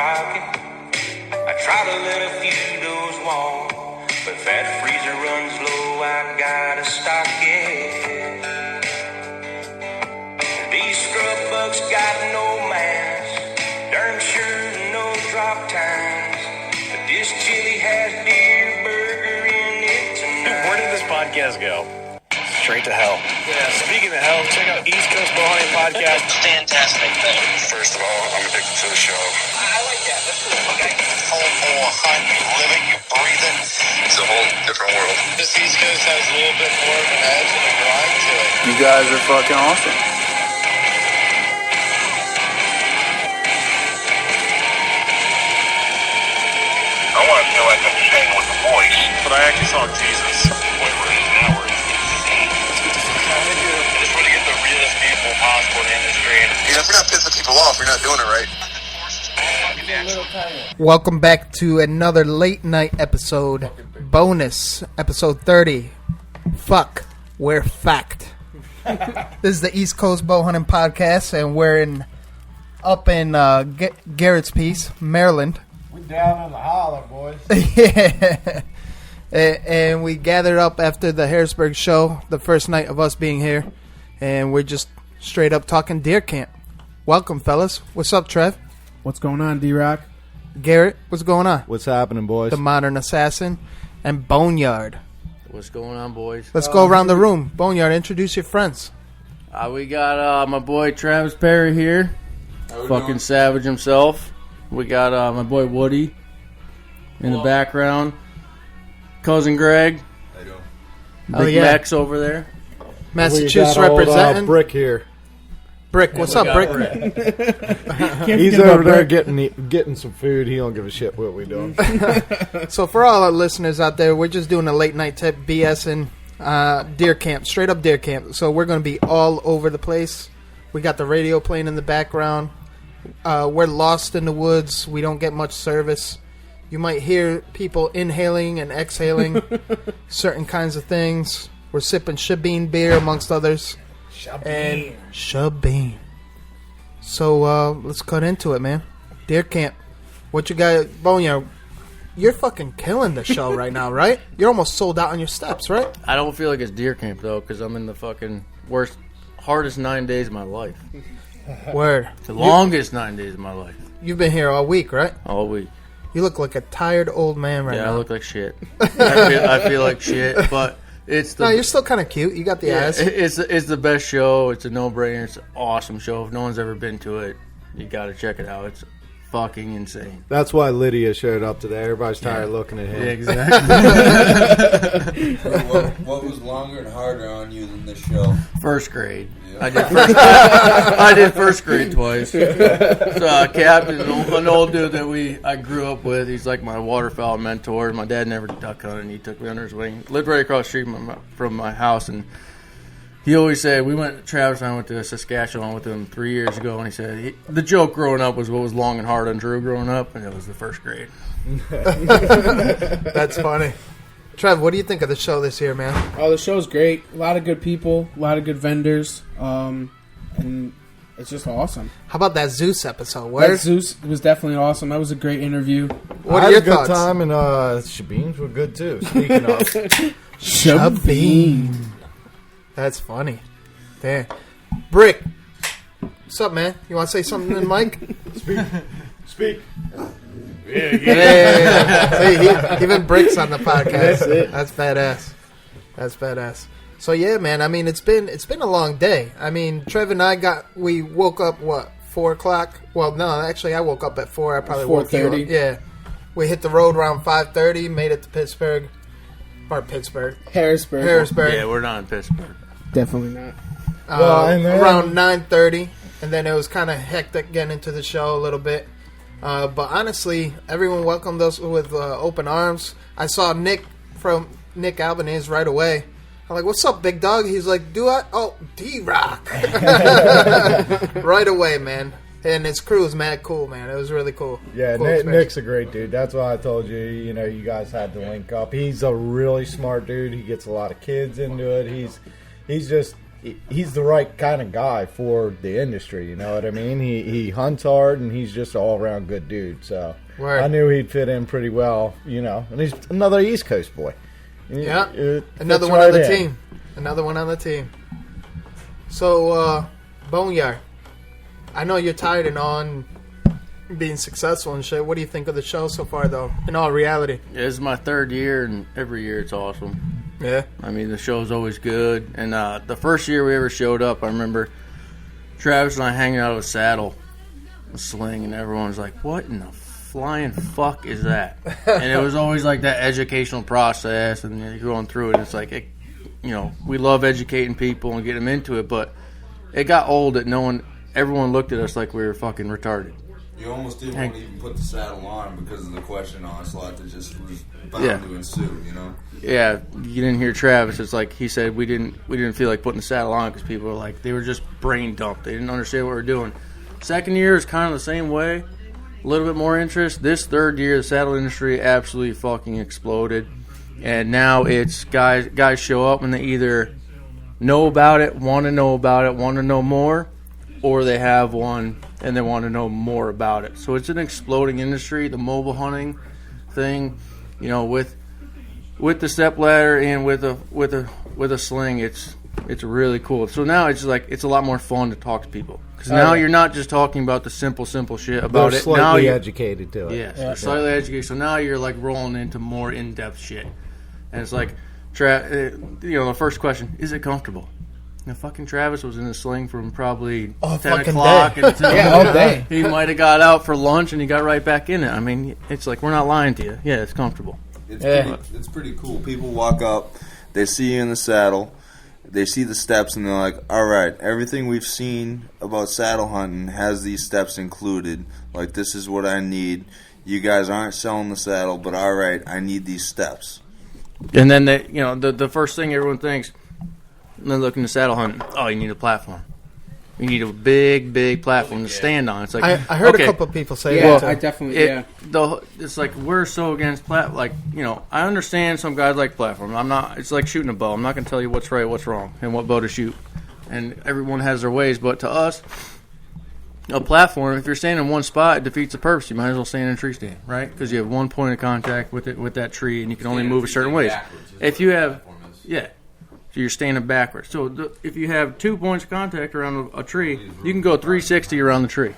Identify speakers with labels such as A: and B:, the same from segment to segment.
A: rocking. I try to let a few doors walk, but if that freezer runs low, I gotta stock it. These scrub bucks got no mask, darn sure no drop times, but this chili has deer burger in it tonight.
B: Where did this podcast go? Straight to hell. Yeah, speaking of hell, check out East Coast Bowhunting Podcast.
C: Fantastic.
D: First of all, I'm addicted to the show.
C: I like that. That's cool. Okay. Full hunt. You live it, you breathe it.
D: It's a whole different world.
C: This East Coast has a little bit more of an edge and a grind to it.
E: You guys are fucking awesome.
D: I want to feel like I'm staying with the boys.
B: But I actually saw Jesus.
D: Where we're at now, we're insane.
C: I just want to get the realest people possible in the industry.
D: You know, if you're not pissing people off, you're not doing it right.
F: Welcome back to another late night episode, bonus episode 30. Fuck, we're fact. This is the East Coast Bowhunting Podcast, and we're up in Garrett's Peace, Maryland.
G: We down in the holler, boys.
F: Yeah. And we gathered up after the Harrisburg show, the first night of us being here, and we're just straight up talking Deercamp. Welcome, fellas. What's up, Trev?
G: What's going on, D-Rock?
F: Garrett, what's going on?
G: What's happening, boys?
F: The Modern Assassin and Boneyard.
H: What's going on, boys?
F: Let's go around the room. Boneyard, introduce your friends.
H: We got my boy Travis Perry here. Fucking savage himself. We got my boy Woody in the background. Cousin Greg. Big Max over there.
F: Massachusetts representing.
G: Brick here.
F: Brick, what's up, Brick?
G: He's over there getting some food. He don't give a shit what we doing.
F: So for all our listeners out there, we're just doing a late night tip BSing Deercamp, straight up Deercamp. So we're going to be all over the place. We got the radio playing in the background. We're lost in the woods. We don't get much service. You might hear people inhaling and exhaling certain kinds of things. We're sipping Shabeen beer, amongst others. Shabeen. So let's cut into it, man. Deercamp. What you got? Boneyard, you're fucking killing the show right now, right? You're almost sold out on your steps, right?
H: I don't feel like it's Deercamp, though, because I'm in the fucking hardest 9 days of my life.
F: Word.
H: The longest 9 days of my life.
F: You've been here all week, right?
H: All week.
F: You look like a tired old man right now.
H: Yeah, I look like shit. I feel like shit, but it's the...
F: No, you're still kind of cute. You got the ass.
H: It's the best show. It's a no-brainer. It's an awesome show. If no one's ever been to it, you got to check it out. It's fucking insane.
G: That's why Lydia showed up today. Everybody's tired of looking at him.
H: Yeah, exactly.
I: What was longer and harder on you than this show?
H: First grade.
I: Yeah.
H: I did first grade twice. So Captain, an old dude that I grew up with, he's like my waterfowl mentor. My dad never duck hunted, and he took me under his wing. Lived right across the street from my house, and he always said, Travis and I went to Saskatchewan with him 3 years ago, and he said, the joke growing up was what was long and hard on Drew growing up, and it was the first grade.
F: That's funny. Trev, what do you think of the show this year, man?
J: Oh, the show's great. A lot of good people, a lot of good vendors, and it's just awesome.
F: How about that Zeus episode?
J: That Zeus was definitely awesome. That was a great interview.
F: What are your thoughts?
G: I had a good time, and Shabeens were good, too. Speaking of.
F: Shabeen. That's funny. Damn. Brick, what's up, man? You want to say something to the mic?
G: Speak.
F: Yeah. See, even Brick's on the podcast. That's badass. That's badass. So yeah, man. I mean, it's been a long day. I mean, Trev and I we woke up 4 o'clock. Well, no, actually, I woke up at 4. I probably woke you up. 4:30. Yeah, we hit the road around 5:30. Made it to Pittsburgh. Or Pittsburgh.
J: Harrisburg.
H: Yeah, we're not in Pittsburgh.
J: Definitely not.
F: Around 9:30, and then it was kind of hectic getting into the show a little bit. But honestly, everyone welcomed us with open arms. I saw Nick from Nick Albanese right away. I'm like, "What's up, big dog?" He's like, "Do I?" Oh, D-Rock. Right away, man. And his crew was mad cool, man. It was really cool.
G: Yeah,
F: cool
G: Nick's a great dude. That's why I told you, you guys had to link up. He's a really smart dude. He gets a lot of kids into it. He's just he's the right kind of guy for the industry. You know what I mean? He hunts hard, and he's just an all around good dude. So
F: Word.
G: I knew he'd fit in pretty well. You know, and he's another East Coast boy.
F: Yeah, another one on the team. Another one on the team. So, Boneyard, I know you're tired and on being successful and shit. What do you think of the show so far, though? In all reality,
H: It's my 3rd year, and every year it's awesome.
F: yeah.
H: I mean, the show's always good. And the first year we ever showed up, I remember Travis and I hanging out of a saddle, a sling, and everyone was like, "What in the flying fuck is that?" And it was always like that educational process, and you're going through it. It's like, we love educating people and getting them into it, but it got old that everyone looked at us like we were fucking retarded.
I: You almost didn't want to even put the saddle on because of the question onslaught that just was bound to ensue, you know?
H: Yeah, you didn't hear Travis. It's like he said we didn't feel like putting the saddle on because people were like, they were just brain dumped. They didn't understand what we were doing. Second year is kind of the same way. A little bit more interest. This 3rd year, the saddle industry absolutely fucking exploded. And now it's guys show up and they either know about it, want to know more, or they have one and they want to know more about it. So it's an exploding industry. The mobile hunting thing, with the step ladder and with a sling, it's really cool. So now it's like it's a lot more fun to talk to people because now you're not just talking about the simple shit about
G: They're
H: it.
G: slightly
H: Now you're
G: educated to it.
H: Yes, you're slightly educated. So now you're like rolling into more in-depth shit, and it's like, the first question: is it comfortable? Fucking Travis was in a sling from probably 10 o'clock until
J: all day.
H: he might have got out for lunch and he got right back in it. I mean, it's like we're not lying to you. Yeah, it's comfortable.
I: It's pretty cool. People walk up, they see you in the saddle, they see the steps, and they're like, all right, everything we've seen about saddle hunting has these steps included. Like, this is what I need. You guys aren't selling the saddle, but all right, I need these steps.
H: And then the first thing everyone thinks, they're looking to saddle hunt. Oh, you need a platform. You need a big platform to stand on. It's like
F: I heard a couple of people say
J: Yeah,
F: that.
J: I definitely,
H: It's like we're so against I understand some guys like platform. I'm not. It's like shooting a bow. I'm not going to tell you what's right, what's wrong, and what bow to shoot. And everyone has their ways. But to us, a platform, if you're standing in one spot, it defeats the purpose. You might as well stand in a tree stand, right? Because you have one point of contact with that tree, and you can only move a certain ways. If you have, so you're standing backwards. So if you have 2 points of contact around a tree, you can go 360 around the tree.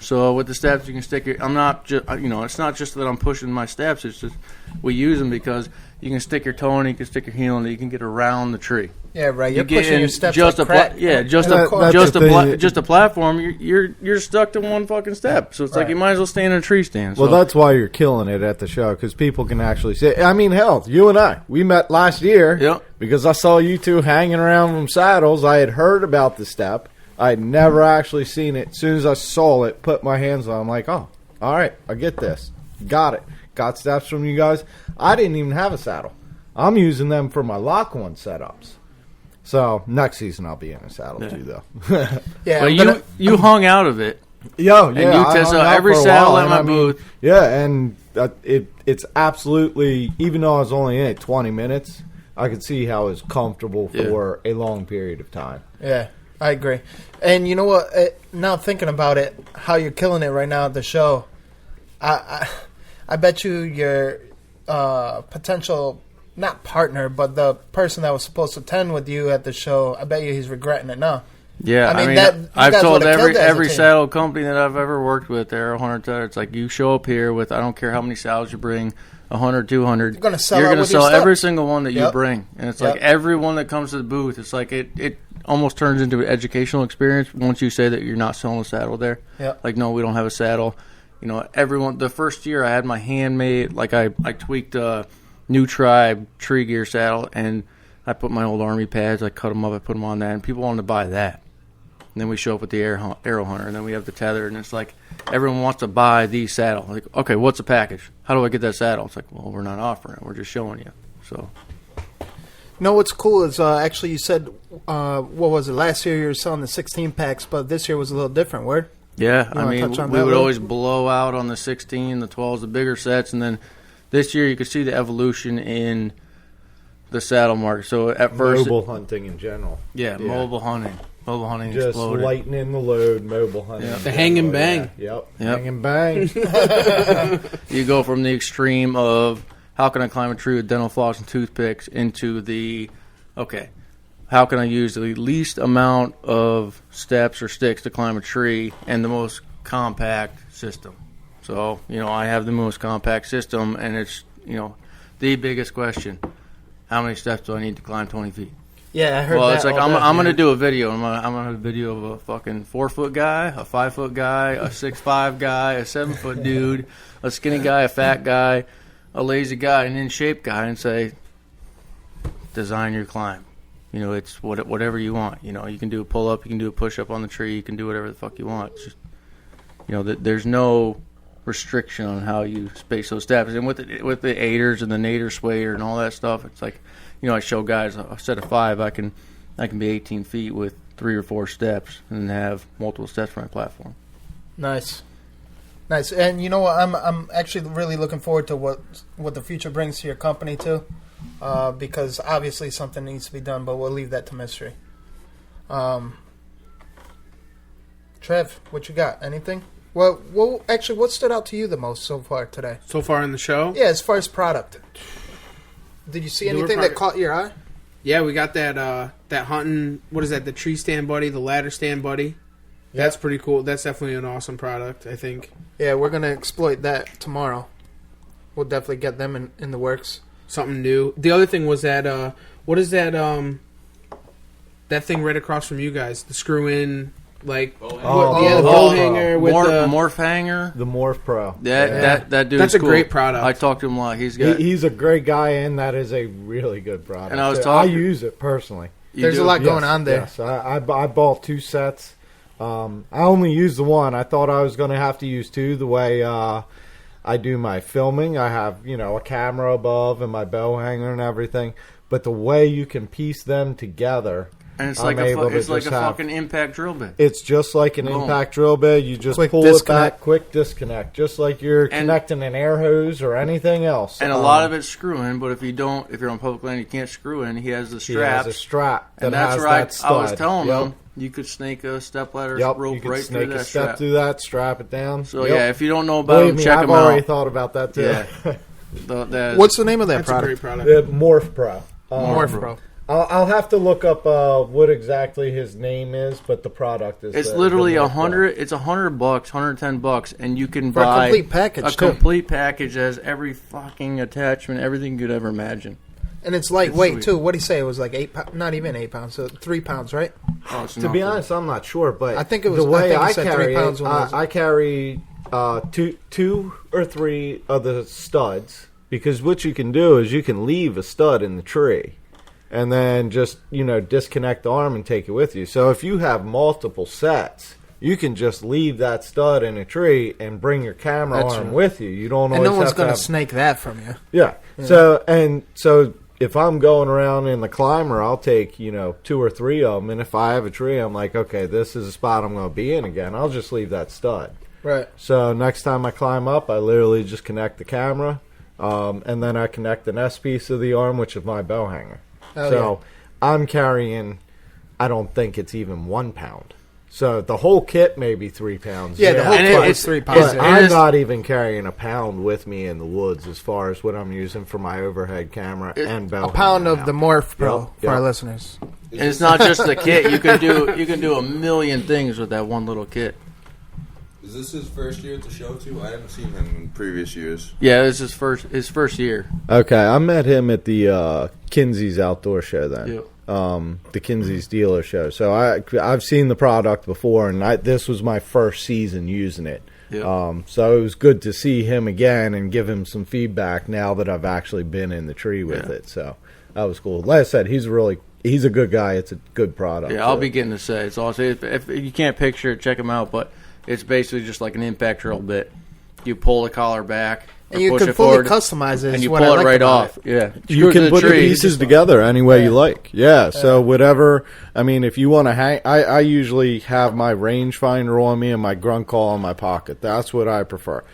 H: So with the steps, you can stick your. I'm not just, it's not just that I'm pushing my steps. It's just we use them because you can stick your toe in, you can stick your heel in, you can get around the tree.
F: Yeah, right. You're pushing your steps
H: just
F: like crack.
H: just a platform. You're stuck to one fucking step. So it's like you might as well stand in a tree stand.
G: Well, that's why you're killing it at the show because people can actually see. I mean, hell, you and I, we met last year because I saw you two hanging around from saddles. I had heard about the step. I had never actually seen it. As soon as I saw it, put my hands on it, I'm like, oh, all right, I get this. Got it. Got steps from you guys. I didn't even have a saddle. I'm using them for my lock one setups. So next season I'll be in a saddle too, though.
H: But you hung out of it.
G: And
H: you test out every saddle at my booth.
G: Yeah, and it's absolutely, even though I was only in it 20 minutes, I could see how it's comfortable for a long period of time.
F: Yeah, I agree. And you know what? Now thinking about it, how you're killing it right now at the show, I bet your potential, not partner, but the person that was supposed to attend with you at the show, I bet you he's regretting it now.
H: Yeah, I mean I've told every saddle company that I've ever worked with, Arrow Hunter, it's like you show up here with, I don't care how many saddles you bring, 100, 200. You're going to sell every single one that you bring. And it's like everyone that comes to the booth, it's like it almost turns into an educational experience once you say that you're not selling a saddle there.
F: Yep.
H: Like, no, we don't have a saddle. Everyone, the first year I had my handmade, like I tweaked a New Tribe tree gear saddle, and I put my old Army pads, I cut them up, I put them on that, and people wanted to buy that. And then we show up with the Arrow Hunter, and then we have the tether, and it's like everyone wants to buy the saddle. Like, okay, what's the package? How do I get that saddle? It's like, well, we're not offering it. We're just showing you. So,
F: what's cool is actually you said, what was it, last year you were selling the 16 packs, but this year was a little different, word?
H: Yeah, I mean, we would always blow out on the 16, the 12s, the bigger sets, and then this year you could see the evolution in the saddle market. So at first,
G: mobile hunting in general.
H: Yeah, mobile hunting. Mobile hunting
G: just
H: exploded.
G: lightening the load. Mobile hunting.
H: Yeah.
J: The hang and bang.
G: Yep.
H: Yep.
G: Hang and bang.
H: You go from the extreme of how can I climb a tree with dental floss and toothpicks into the how can I use the least amount of steps or sticks to climb a tree and the most compact system. So, I have the most compact system, and it's, the biggest question. How many steps do I need to climb 20 feet?
F: Yeah, I heard that.
H: Well, it's like I'm going to do a video. I'm going to have a video of a fucking 4-foot guy, a 5-foot guy, a 6'5" guy, a 7-foot dude, a skinny guy, a fat guy, a lazy guy, an in-shape guy, and say, design your climb. It's whatever you want. You can do a pull-up, you can do a push-up on the tree, you can do whatever the fuck you want. It's just, there's no restriction on how you space those steps. And with the aiders and the nadir swayer and all that stuff, it's like, I show guys a set of 5. I can be 18 feet with 3 or 4 steps and have multiple steps for my platform.
F: Nice. And you know what? I'm actually really looking forward to what the future brings to your company too, because obviously something needs to be done, but we'll leave that to mystery. Trev, what you got? Anything? Well, actually, what stood out to you the most so far today?
J: So far in the show?
F: Yeah, as far as product. Did you see anything that caught your eye?
J: Yeah, we got that hunting, what is that, the tree stand buddy, the ladder stand buddy. Yeah. That's pretty cool. That's definitely an awesome product, I think. Yeah,
F: we're going to exploit that tomorrow. We'll definitely get them in the works.
J: Something new. The other thing was that, what is that, that thing right across from you guys, the screw-in... the bow hanger with the
H: morph hanger,
G: the Morph Pro.
H: That dude.
J: That's a great product.
H: I talked to him a lot.
G: He's a great guy, and that is a really good product.
H: And
G: I use it personally.
F: There's a lot going on there.
G: Yes, I bought 2 sets. I only used the one. I thought I was going to have to use 2. The way I do my filming, I have a camera above and my bow hanger and everything. But the way you can piece them together.
H: And it's like a fucking impact drill bit.
G: It's just like an impact drill bit. You just pull it back, quick disconnect, just like you're connecting an air hose or anything else.
H: And a lot of it's screw in, but if you're on public land, you can't screw in. He has the straps.
G: He has a strap that
H: and that's
G: has
H: right.
G: That stud.
H: I was telling him you could snake a stepladder rope right through that strap.
G: Step through that, strap it down.
H: So if you don't know about him, check him out.
G: I've already thought about that too.
H: Yeah.
F: What's the name of that
J: product?
F: That's a great
G: The
F: product.
G: Morph Pro.
F: Morph Pro.
G: I'll have to look up what exactly his name is, but the product is.
H: It's literally $100. It's $100, $110, and you can buy
F: a complete package.
H: Complete package has every fucking attachment, everything you could ever imagine.
F: And it's lightweight too. What did he say? It was like 8 pounds, not even 8 pounds, so 3 pounds, right?
H: Oh,
G: to be honest, I'm not sure, but
F: I think it was
G: the way
F: I
G: carry
F: 3 pounds.
G: I carry 2 or 3 of the studs, because what you can do is you can leave a stud in the tree. And then just, disconnect the arm and take it with you. So if you have multiple sets, you can just leave that stud in a tree and bring your camera arm with you. You don't always have to.
F: And no one's going to snake that from you.
G: Yeah. So if I'm going around in the climber, I'll take, 2 or 3 of them. And if I have a tree, I'm like, okay, this is a spot I'm going to be in again. I'll just leave that stud.
F: Right.
G: So next time I climb up, I literally just connect the camera. And then I connect the S piece of the arm, which is my bow hanger. I'm carrying, I don't think it's even 1 pound. So the whole kit may be 3 pounds.
F: Yeah, the whole kit is 3 pounds.
G: But I'm not even carrying a pound with me in the woods as far as what I'm using for my overhead camera and bow.
F: A pound of the Morph Pro for our listeners.
H: And it's not just the kit. You can do a million things with that one little kit.
I: Is this his first year at the show too? I haven't seen him in previous years.
H: Yeah, this is his first year.
G: Okay, I met him at the Kinsey's Outdoor Show then.
H: Yep.
G: The Kinsey's dealer show. So I've seen the product before, and this was my first season using it.
H: Yep.
G: So it was good to see him again and give him some feedback now that I've actually been in the tree with it. So that was cool. Like I said, he's a good guy. It's a good product.
H: Yeah, I'll be getting to say it's awesome. If you can't picture it, check him out. But it's basically just like an impact drill bit. You pull the collar back.
F: And you can fully customize it.
H: And you pull it right off. Yeah.
G: You can put the pieces together any way you like. Yeah. So whatever. I mean, if you want to hang, I usually have my rangefinder on me and my grunt call in my pocket. That's what I prefer.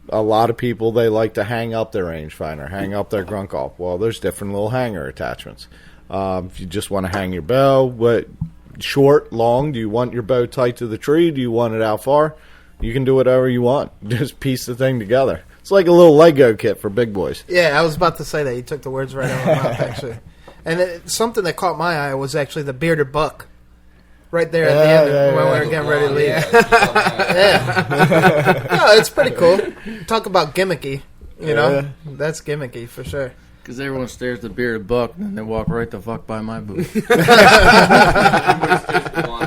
G: a lot of people, they like to hang up their rangefinder, hang up their grunt off. Well, there's different little hanger attachments. If you just want to hang your bow, what short, long? Do you want your bow tight to the tree? Do you want it out far? You can do whatever you want. Just piece the thing together. It's like a little Lego kit for big boys.
F: Yeah, I was about to say that. You took the words right out of my mouth, actually. And something that caught my eye was actually the bearded buck. Right there at the end when we were getting ready to leave. Yeah. No, it's pretty cool. Talk about gimmicky. You know? That's gimmicky for sure.
H: Because everyone stares at the bearded buck and then they walk right the fuck by my booth.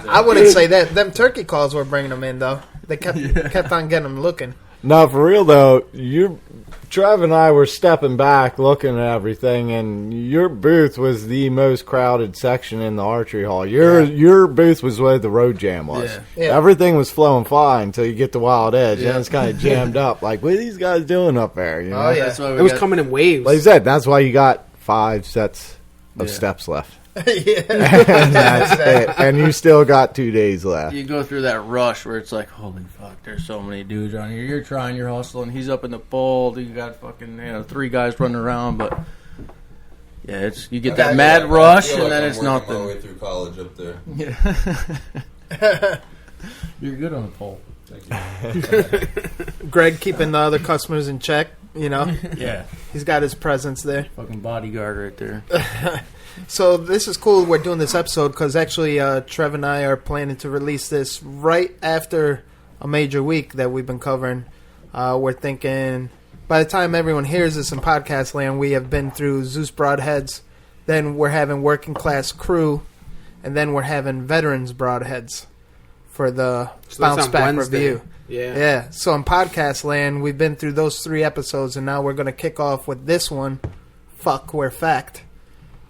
F: I wouldn't say that. Them turkey calls were bringing them in, though. They kept on getting them looking.
G: No, for real, though, Trev and I were stepping back looking at everything, and your booth was the most crowded section in the archery hall. Your booth was where the road jam was.
F: Yeah.
G: Everything was flowing fine until you get to Wild Edge, and it's kind of jammed up. Like, what are these guys doing up there? You know?
F: Oh, yeah.
J: It was coming in waves.
G: Like I said, that's why you got 5 sets of steps left.
F: Yeah.
G: And that's it. And you still got 2 days left.
H: You go through that rush where it's like, holy fuck, there's so many dudes on here. You're trying, you're hustling. He's up in the fold. You got fucking 3 guys running around, but yeah, you get that mad rush, and then it's nothing.
I: All the way through college up there.
H: Yeah. You're good on the pole.
F: Greg keeping the other customers in check, you know?
H: Yeah.
F: He's got his presence there.
H: Fucking bodyguard right there.
F: So this is cool. We're doing this episode because actually Trev and I are planning to release this right after a major week that we've been covering. We're thinking by the time everyone hears this in podcast land, we have been through Zeus Broadheads. Then we're having Working Class Crew. And then we're having Veterans Broadheads for the Bounce Back review. Yeah. So in podcast land, we've been through those 3 episodes, and now we're going to kick off with this one. Fuck, we're Fecked.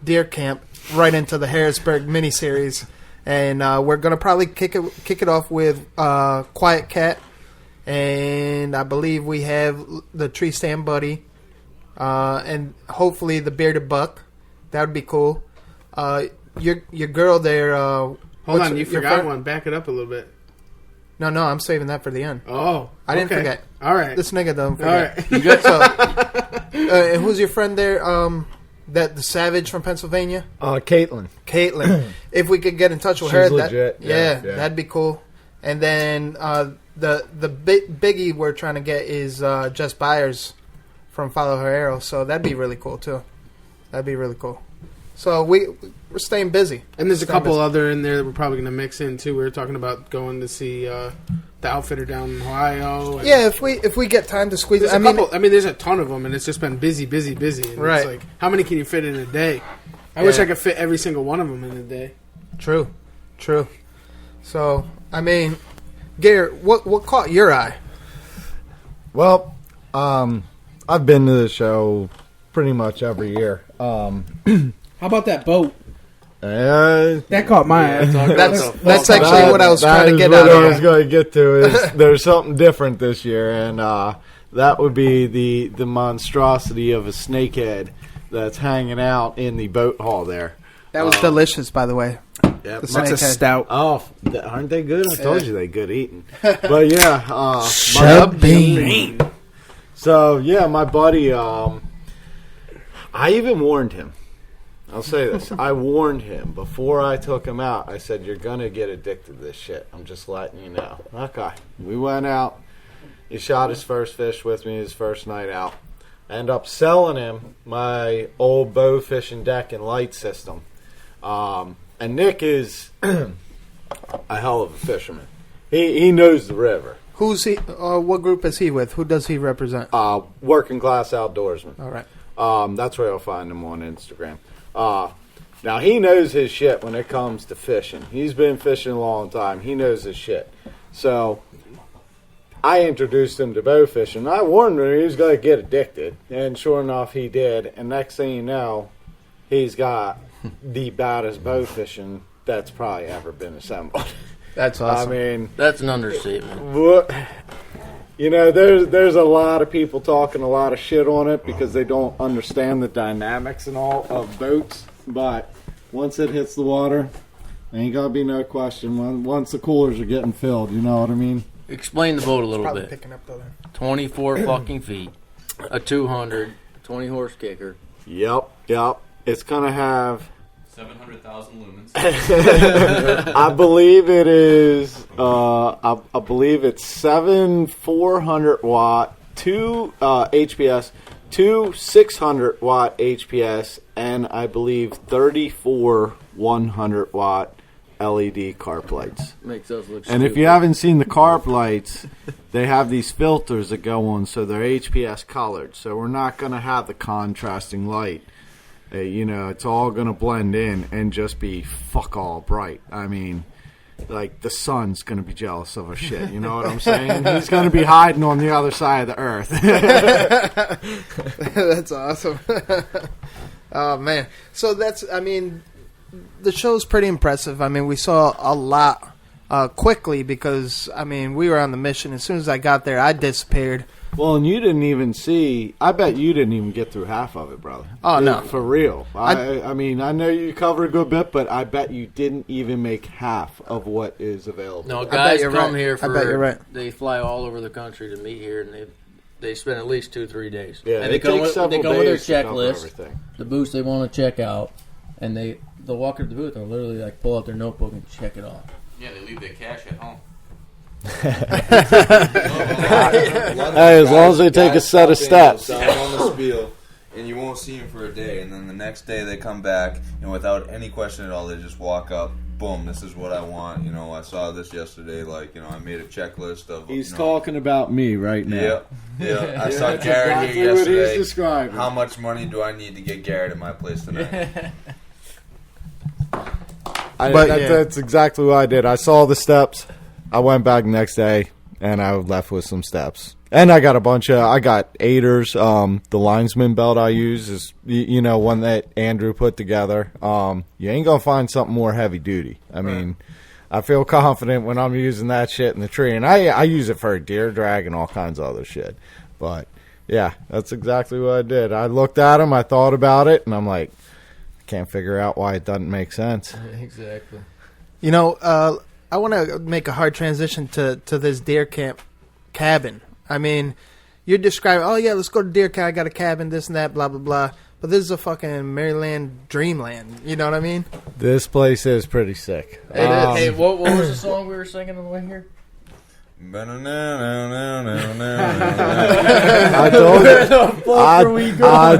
F: Deercamp, right into the Harrisburg miniseries, and we're gonna probably kick it off with Quiet Cat, and I believe we have the Tree Stand Buddy, and hopefully the Bearded Buck. That would be cool. Your girl there.
J: Hold on, you forgot one. Back it up a little bit.
F: No, I'm saving that for the end.
J: Oh,
F: I didn't forget.
J: All right,
F: this nigga don't forget.
J: All right,
F: you good? So, and who's your friend there? That the Savage from Pennsylvania?
G: Caitlin.
F: If we could get in touch with
G: She's
F: her,
G: legit. Yeah,
F: that'd be cool. And then the biggie we're trying to get is Jess Byers from Follow Her Arrow. So that'd be really cool too. That'd be really cool. So we're staying busy.
J: And there's a couple other in there that we're probably going to mix in too. We were talking about going to see the Outfitter down in Ohio. And
F: yeah, if we get time to squeeze.
J: I mean, there's a ton of them, and it's just been busy. And
F: right.
J: It's like, how many can you fit in a day? I wish I could fit every single one of them in a day.
F: True. So I mean, Garrett, what caught your eye?
G: Well, I've been to the show pretty much every year.
J: How about that boat?
G: That
J: caught my eye.
F: That's actually what I was trying to get at.
G: What I was going to get to is there's something different this year, and that would be the monstrosity of a snakehead that's hanging out in the boat hall there.
F: That was delicious, by the way.
G: Yep.
J: That's a stout.
G: Oh, aren't they good? I told you they good eating. But yeah,
F: Shut bean.
G: So yeah, my buddy. I even warned him. I'll say this. I warned him before I took him out. I said, you're going to get addicted to this shit. I'm just letting you know. Okay. We went out. He shot his first fish with me his first night out. I ended up selling him my old bow fishing deck and light system. And Nick is a hell of a fisherman. He knows the river.
F: Who's he? What group is he with? Who does he represent?
G: Working Class Outdoorsmen.
F: All right.
G: That's where you'll find him on Instagram. Now, he knows his shit when it comes to fishing. He's been fishing a long time. He knows his shit. So, I introduced him to bow fishing. I warned him he was going to get addicted. And sure enough, he did. And next thing you know, he's got the baddest bow fishing that's probably ever been assembled.
F: That's awesome.
G: I mean,
H: that's an understatement.
G: You know, there's a lot of people talking a lot of shit on it because they don't understand the dynamics and all of boats. But once it hits the water, ain't gonna be no question. Once the coolers are getting filled, you know what I mean?
H: explain the boat a little
F: Probably
H: bit.
F: picking up though.
H: 24 fucking feet, a 200, 20 horse kicker.
G: Yep. It's gonna have
E: 700,000 lumens.
G: I believe it is. I believe it's 7 400 watt, 2 HPS, 2 600 watt HPS, and I believe 34 100 watt LED carp lights.
H: Makes us look
G: And
H: stupid.
G: if you haven't seen the carp lights, they have these filters that go on, so they're HPS colored. So we're not going to have the contrasting light. It's all going to blend in and just be fuck all bright. I mean, like, the sun's going to be jealous of our shit. You know what I'm saying? He's going to be hiding on the other side of the earth.
F: That's awesome. Oh, man. So the show's pretty impressive. I mean, we saw a lot quickly because, we were on the mission. As soon as I got there, I disappeared.
G: Well, and you didn't even see... I bet you didn't even get through half of it, brother.
F: Oh, no.
G: For real. I mean, I know you covered a good bit, but I bet you didn't even make half of what is available.
H: No, guys come
F: right.
H: here for...
F: I bet you're right.
H: They fly all over the country to meet here, and they spend at least 2-3 days.
G: Yeah,
H: and they come with their checklist,
G: everything.
H: the booths they want to check out, and they'll walk up to the booth and literally like pull out their notebook and check it off.
E: Yeah, they leave their cash at home.
G: Hey, as long as they take a set of steps.
I: On the spiel, and you won't see them for a day, and then the next day they come back, and without any question at all, they just walk up, boom, this is what I want. I saw this yesterday, I made a checklist of...
G: He's talking about me right now.
I: Yeah. I saw Garrett
G: exactly
I: here
G: what he's
I: yesterday.
G: describing.
I: How much money do I need to get Garrett at my place tonight?
G: That's exactly what I did. I saw the steps. I went back the next day, and I left with some steps. And I got I got aiders. The linesman belt I use is, one that Andrew put together. You ain't going to find something more heavy duty. I mean, I feel confident when I'm using that shit in the tree. And I use it for a deer drag and all kinds of other shit. But, yeah, that's exactly what I did. I looked at them, I thought about it, and I'm like, I can't figure out why it doesn't make sense.
H: Exactly.
F: I want to make a hard transition to this Deercamp cabin. I mean, you're describing, oh, yeah, let's go to Deercamp. I got a cabin, this and that, blah, blah, blah. But this is a fucking Maryland Dreamland. You know what I mean?
G: This place is pretty sick.
F: It is.
H: Hey, what was the song we were singing on the way here?
G: I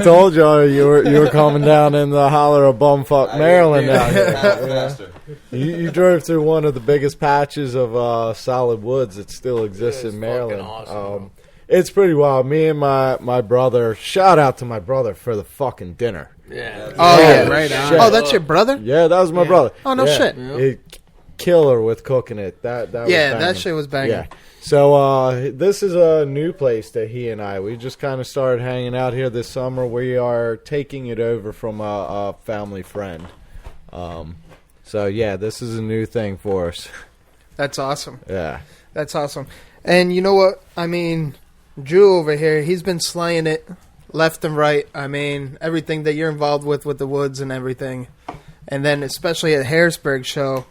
G: told you were coming down in the holler of bumfuck Maryland out here. You drove through one of the biggest patches of solid woods that still exists in Maryland.
H: Awesome.
G: It's pretty wild. Me and my brother, shout out to my brother for the fucking dinner.
H: Yeah.
F: Oh, yeah, right on. Oh, that's your brother?
G: Yeah, that was my brother.
F: Oh, no shit.
G: Killer with cooking it. That was banging.
F: That shit was banging.
G: Yeah. So this is a new place that we just kind of started hanging out here this summer. We are taking it over from a family friend. So yeah, this is a new thing for us.
F: That's awesome.
G: Yeah.
F: That's awesome. And you know what? I mean, Drew over here, he's been slaying it left and right. I mean, everything that you're involved with the woods and everything. And then especially at Harrisburg show,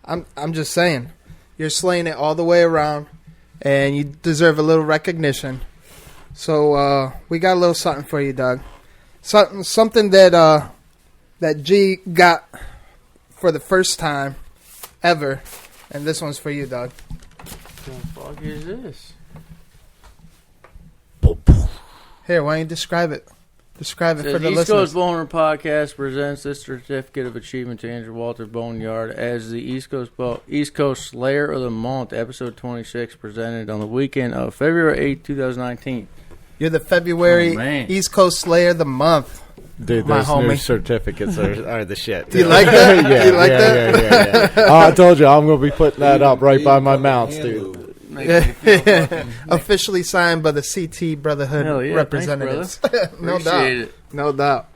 F: I'm just saying, you're slaying it all the way around, and you deserve a little recognition. So we got a little something for you, Doug. Something that G got for the first time ever, and this one's for you, Doug.
H: What the fuck is this?
F: Here, why don't you describe it? Describe it for the
H: East
F: listeners.
H: Coast Bowhunter Podcast presents this certificate of achievement to Andrew Walter Boneyard as the East Coast Slayer of the Month, episode 26, presented on the weekend of February 8, 2019.
F: You're the February East Coast Slayer of the Month.
G: Dude, those new certificates are the shit.
F: Do you like that?
G: Yeah,
F: you like that?
G: Yeah. I told you, I'm going to be putting that up right by my mounts, dude.
F: Officially signed by the CT Brotherhood representatives.
H: Thanks,
F: No doubt.
H: It.
F: No doubt.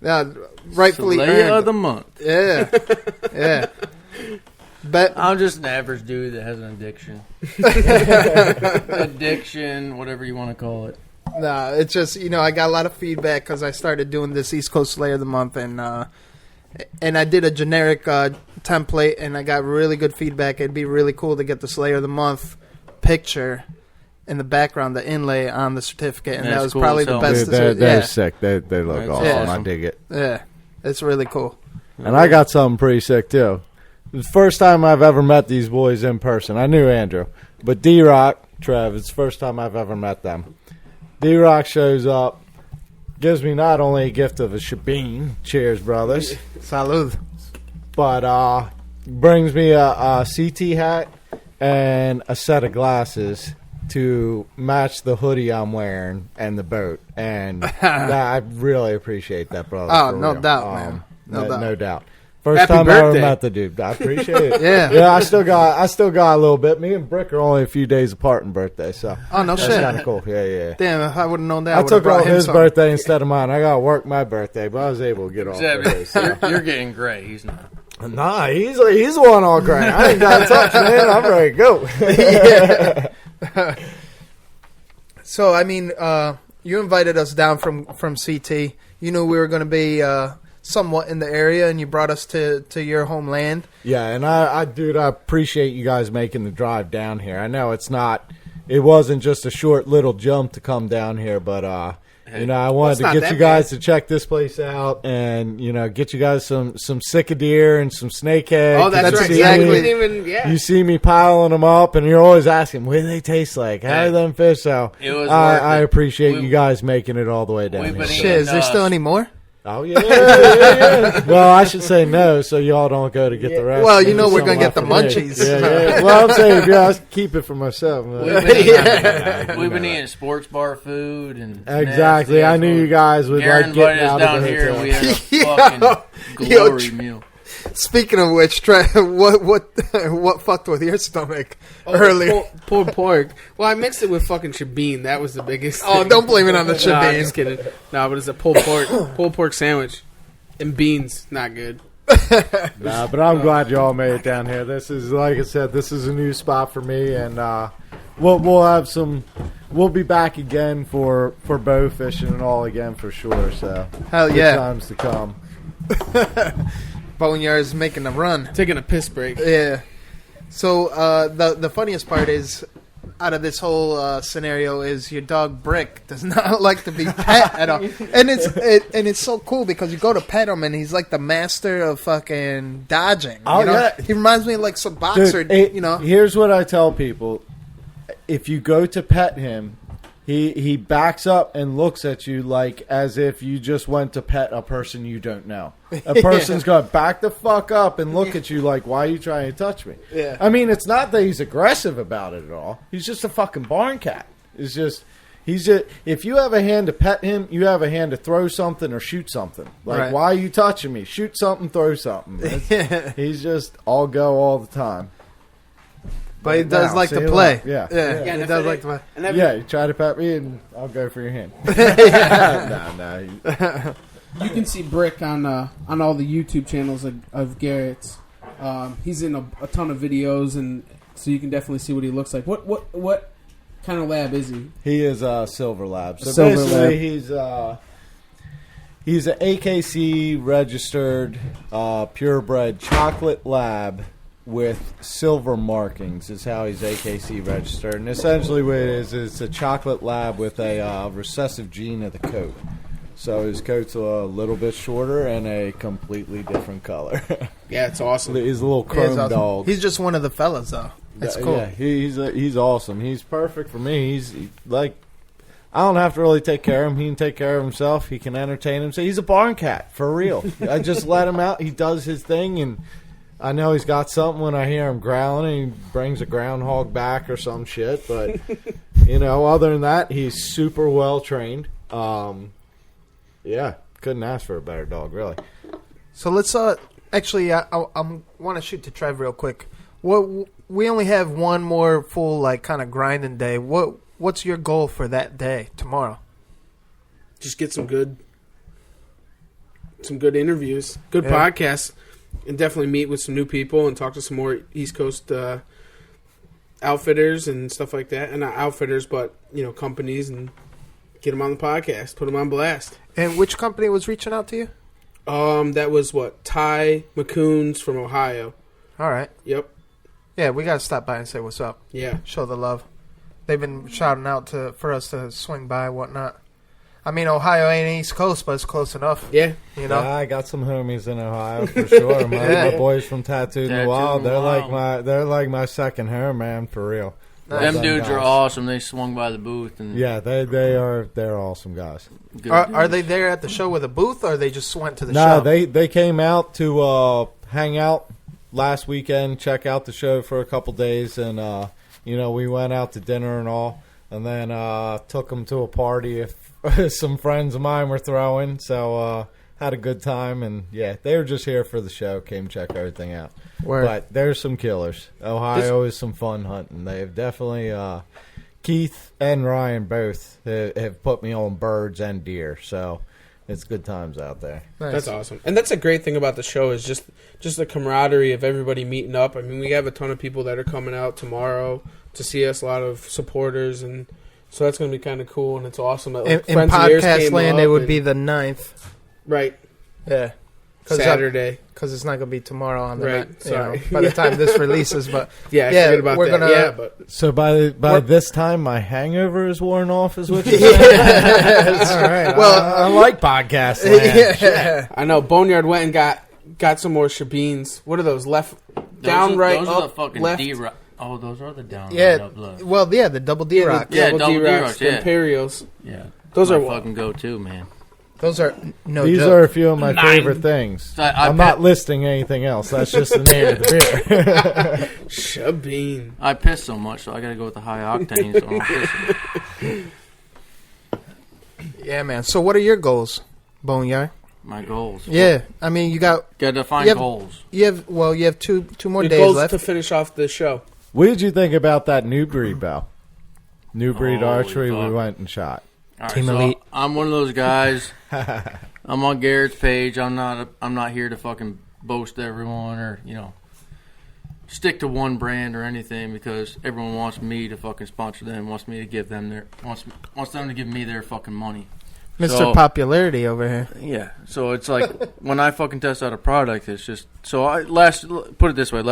F: Yeah, rightfully
H: Slayer
F: earned.
H: of the Month.
F: Yeah. Yeah. But
H: I'm just an average dude that has an addiction. Addiction, whatever you want to call it.
F: nah, it's just, I got a lot of feedback because I started doing this East Coast Slayer of the Month, and I did a generic template, and I got really good feedback. It'd be really cool to get the Slayer of the Month picture in the background, the inlay on the certificate, and
H: That's
F: that was
H: cool
F: probably
H: as
F: the
H: hell.
F: best.
G: Dude, they're
F: yeah.
G: sick. They look
H: That's
G: awesome. I
H: awesome.
G: dig it.
F: Yeah, it's really cool.
G: And I got something pretty sick, too. The first time I've ever met these boys in person. I knew Andrew. But D-Rock, Trev, it's the first time I've ever met them. D-Rock shows up, gives me not only a gift of a shebeen, cheers, brothers,
F: Salud.
G: but brings me a CT hat and a set of glasses to match the hoodie I'm wearing and the boat. And I really appreciate that, brother.
F: Oh,
G: for
F: no
G: real.
F: doubt, man. No doubt.
G: First
J: Happy
G: time I ever
J: birthday.
G: met the dude. I appreciate it.
F: Yeah.
G: I still got a little bit. Me and Brick are only a few days apart in birthday, so
F: Oh, no
G: that's
F: shit.
G: kind of cool. Yeah.
F: Damn, if I would have known that,
G: I
F: would've
G: took
F: brought
G: off
F: him
G: his
F: some.
G: birthday instead of mine. I got to work my birthday, but I was able to get off. Birthday, so.
H: You're getting gray. He's not.
G: Nah, he's the one all gray. I ain't got to touch, man. I'm ready to go.
F: So, I mean, you invited us down from CT. You knew we were going to be somewhat in the area, and you brought us to your homeland.
G: Yeah, and I appreciate you guys making the drive down here. I know it wasn't just a short little jump to come down here, but I wanted to get you guys to check this place out, and get you guys some sick deer and some snakeheads.
J: Oh, that's right.
F: Exactly.
G: You see me piling them up, and you're always asking, what do they taste like? How do them fish? So
H: It was
G: I
H: worth it.
G: appreciate you guys making it all the way down
H: We've
G: here.
H: been
F: Shit, is there still any more?
G: Oh, yeah. Well, I should say no, so y'all don't go to get the rest.
F: Well,
G: Maybe
F: we're
G: some
F: going to get
G: left
F: the
G: for me.
F: munchies.
G: Yeah. Well, I'm saying, I keep it for myself.
H: We've been eating sports bar food and
G: Exactly.
H: nasty
G: I
H: ass
G: knew
H: food.
G: you guys would
H: Garen
G: like getting
H: invited us
G: out
H: down
G: of the
H: here.
G: hotel.
H: We had a fucking glory meal.
F: Speaking of which, what fucked with your stomach earlier?
J: Pulled pork. Well, I mixed it with fucking shebeen. That was the biggest.
F: Oh,
J: thing.
F: don't blame it on the
J: Nah,
F: shebeen.
J: just kidding. No, but it's a pulled pork sandwich and beans. Not good.
G: Nah, but I'm glad y'all made it down here. This is, like I said, this is a new spot for me, and we'll have some. We'll be back again for bow fishing and all again for sure. So
F: Hell
G: good
F: yeah.
G: times to come.
F: Boneyard's making a run.
J: Taking a piss break.
F: Yeah. So the funniest part is, out of this whole scenario, is your dog Brick does not like to be pet at all, and it's so cool because you go to pet him and he's like the master of fucking dodging.
G: Oh, yeah.
F: He reminds me of like some boxer.
G: Dude,
F: you know.
G: Here's what I tell people: if you go to pet him, he backs up and looks at you like as if you just went to pet a person you don't know. A person's going to back the fuck up and look at you like, why are you trying to touch me?
F: Yeah.
G: I mean, it's not that he's aggressive about it at all. He's just a fucking barn cat. He's just if you have a hand to pet him, you have a hand to throw something or shoot something. Like,
F: Right.
G: why are you touching me? Shoot something, throw something. He's just all go all the time.
F: But he does
G: Now,
F: like
G: see
F: to
G: you
F: play.
G: later. Yeah.
F: He does like to play.
G: Yeah, you try to pet me and I'll go for your hand. No.
J: You can see Brick on all the YouTube channels of Garrett's. He's in a ton of videos, and so you can definitely see what he looks like. What kind of lab is he?
G: He is a Silver Lab. So
J: Silver
G: basically,
J: Lab.
G: he's an AKC registered purebred chocolate lab with silver markings. Is how he's AKC registered, and essentially what it is it's a chocolate lab with a recessive gene of the coat. So his coat's a little bit shorter and a completely different color.
J: Yeah, it's awesome.
G: He's a little chrome dog.
F: He's just one of the fellas, though. That's cool.
G: Yeah, he's awesome. He's perfect for me. He's like, I don't have to really take care of him. He can take care of himself. He can entertain himself. He's a barn cat for real. I just let him out. He does his thing, and I know he's got something when I hear him growling. And he brings a groundhog back or some shit. But other than that, he's super well trained. Yeah, couldn't ask for a better dog, really.
F: So let's actually, I want to shoot to Trev real quick. We only have one more full kind of grinding day. What's your goal for that day tomorrow?
J: Just get some good interviews, good podcasts, and definitely meet with some new people and talk to some more East Coast outfitters and stuff like that. And not outfitters, but companies, and get them on the podcast, put them on blast.
F: And which company was reaching out to you?
J: That was Ty McCoons from Ohio.
F: All right.
J: Yep.
F: Yeah, we got to stop by and say what's up.
J: Yeah.
F: Show the love. they've been shouting out for us to swing by and whatnot. I mean, Ohio ain't East Coast, but it's close enough.
J: Yeah.
F: You know?
G: Yeah, I got some homies in Ohio for sure. My boys from Tattooed in the Wild, they're like my second home, man, for real.
H: Them dudes are awesome. They swung by the booth, and
G: yeah, they're awesome guys.
F: Are they there at the show with a booth, or they just went to the
G: show?
F: No,
G: they came out to hang out last weekend, check out the show for a couple days, and we went out to dinner and all, and then took them to a party some friends of mine were throwing, so had a good time, and yeah, they were just here for the show, came check everything out.
F: Word.
G: But there's some killers. Ohio is some fun hunting. They've definitely Keith and Ryan both have put me on birds and deer, so it's good times out there.
J: Nice. That's awesome. And that's a great thing about the show is just the camaraderie of everybody meeting up. I mean, we have a ton of people that are coming out tomorrow to see us, a lot of supporters, and so that's going to be kind of cool, and it's awesome. That, like,
F: in podcast land, it would be the 9th.
J: Right.
F: Yeah.
J: Saturday.
F: Because it's not going to be tomorrow on the
J: right.
F: night, by the time this releases. But
J: yeah, forget about
F: we're
J: that.
F: Gonna,
G: so by this time, my hangover is worn off, is what you're saying? All right. Well, I like podcast land.
J: Yeah. I know. Boneyard went and got some more shebeens. What are those? Down, right,
H: those
J: up,
H: are the fucking
J: left?
H: D-Rock. Oh, those are the down.
F: Yeah.
H: Up left.
F: Well, yeah, the double D-Rock.
H: Double
J: D-Rocks,
H: yeah.
J: Imperials.
H: Yeah.
J: Those are
H: fucking go-to, man.
F: Those are no
G: These
F: joke.
G: are a few of my favorite things. I'm not listing anything else. That's just the name of the beer.
J: Shabeen.
H: I piss so much, so I got to go with the high octane. So I'm pissing.
F: Yeah, man. So what are your goals, Boneyard?
H: My goals.
F: Yeah, I mean, you got
H: to define goals.
F: You have two more
J: Your
F: days
J: goals
F: left
J: to finish off the show.
G: What did you think about that new breed, Bell? New breed
H: Holy
G: archery
H: fuck.
G: we went and shot.
H: All right,
F: Team
H: so
F: Elite.
H: I'm one of those guys. I'm on Garrett's page. I'm not here to fucking boast to everyone or stick to one brand or anything because everyone wants me to fucking sponsor them, wants me to give them wants them to give me their fucking money.
F: Mr. Popularity over here.
H: Yeah, so it's like when I fucking test out a product, it's just so put it this way.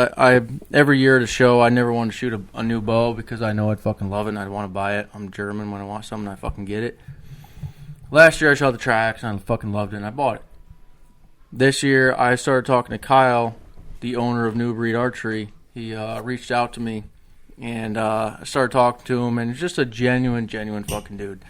H: Every year at a show, I never want to shoot a new bow because I know I'd fucking love it and I'd want to buy it. I'm German. When I want something, I fucking get it. Last year, I shot the tracks and I fucking loved it and I bought it. This year, I started talking to Kyle, the owner of New Breed Archery. He reached out to me and I started talking to him, and he's just a genuine fucking dude.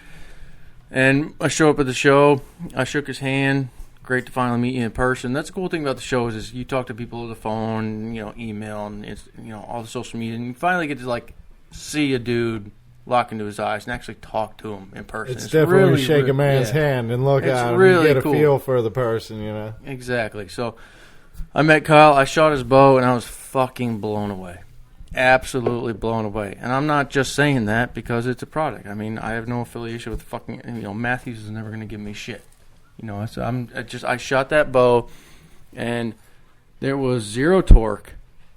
H: And I show up at the show. I shook his hand. Great to finally meet you in person. That's the cool thing about the shows is you talk to people on the phone, email, and it's all the social media, and you finally get to see a dude look into his eyes and actually talk to him in person.
G: It's different when you shake a man's hand and look at him and get a feel for the person,
H: Exactly. So I met Kyle. I shot his bow, and I was fucking blown away. Absolutely blown away. And I'm not just saying that because it's a product. I mean, I have no affiliation with fucking, Matthews is never going to give me shit. So I shot that bow, and there was zero torque.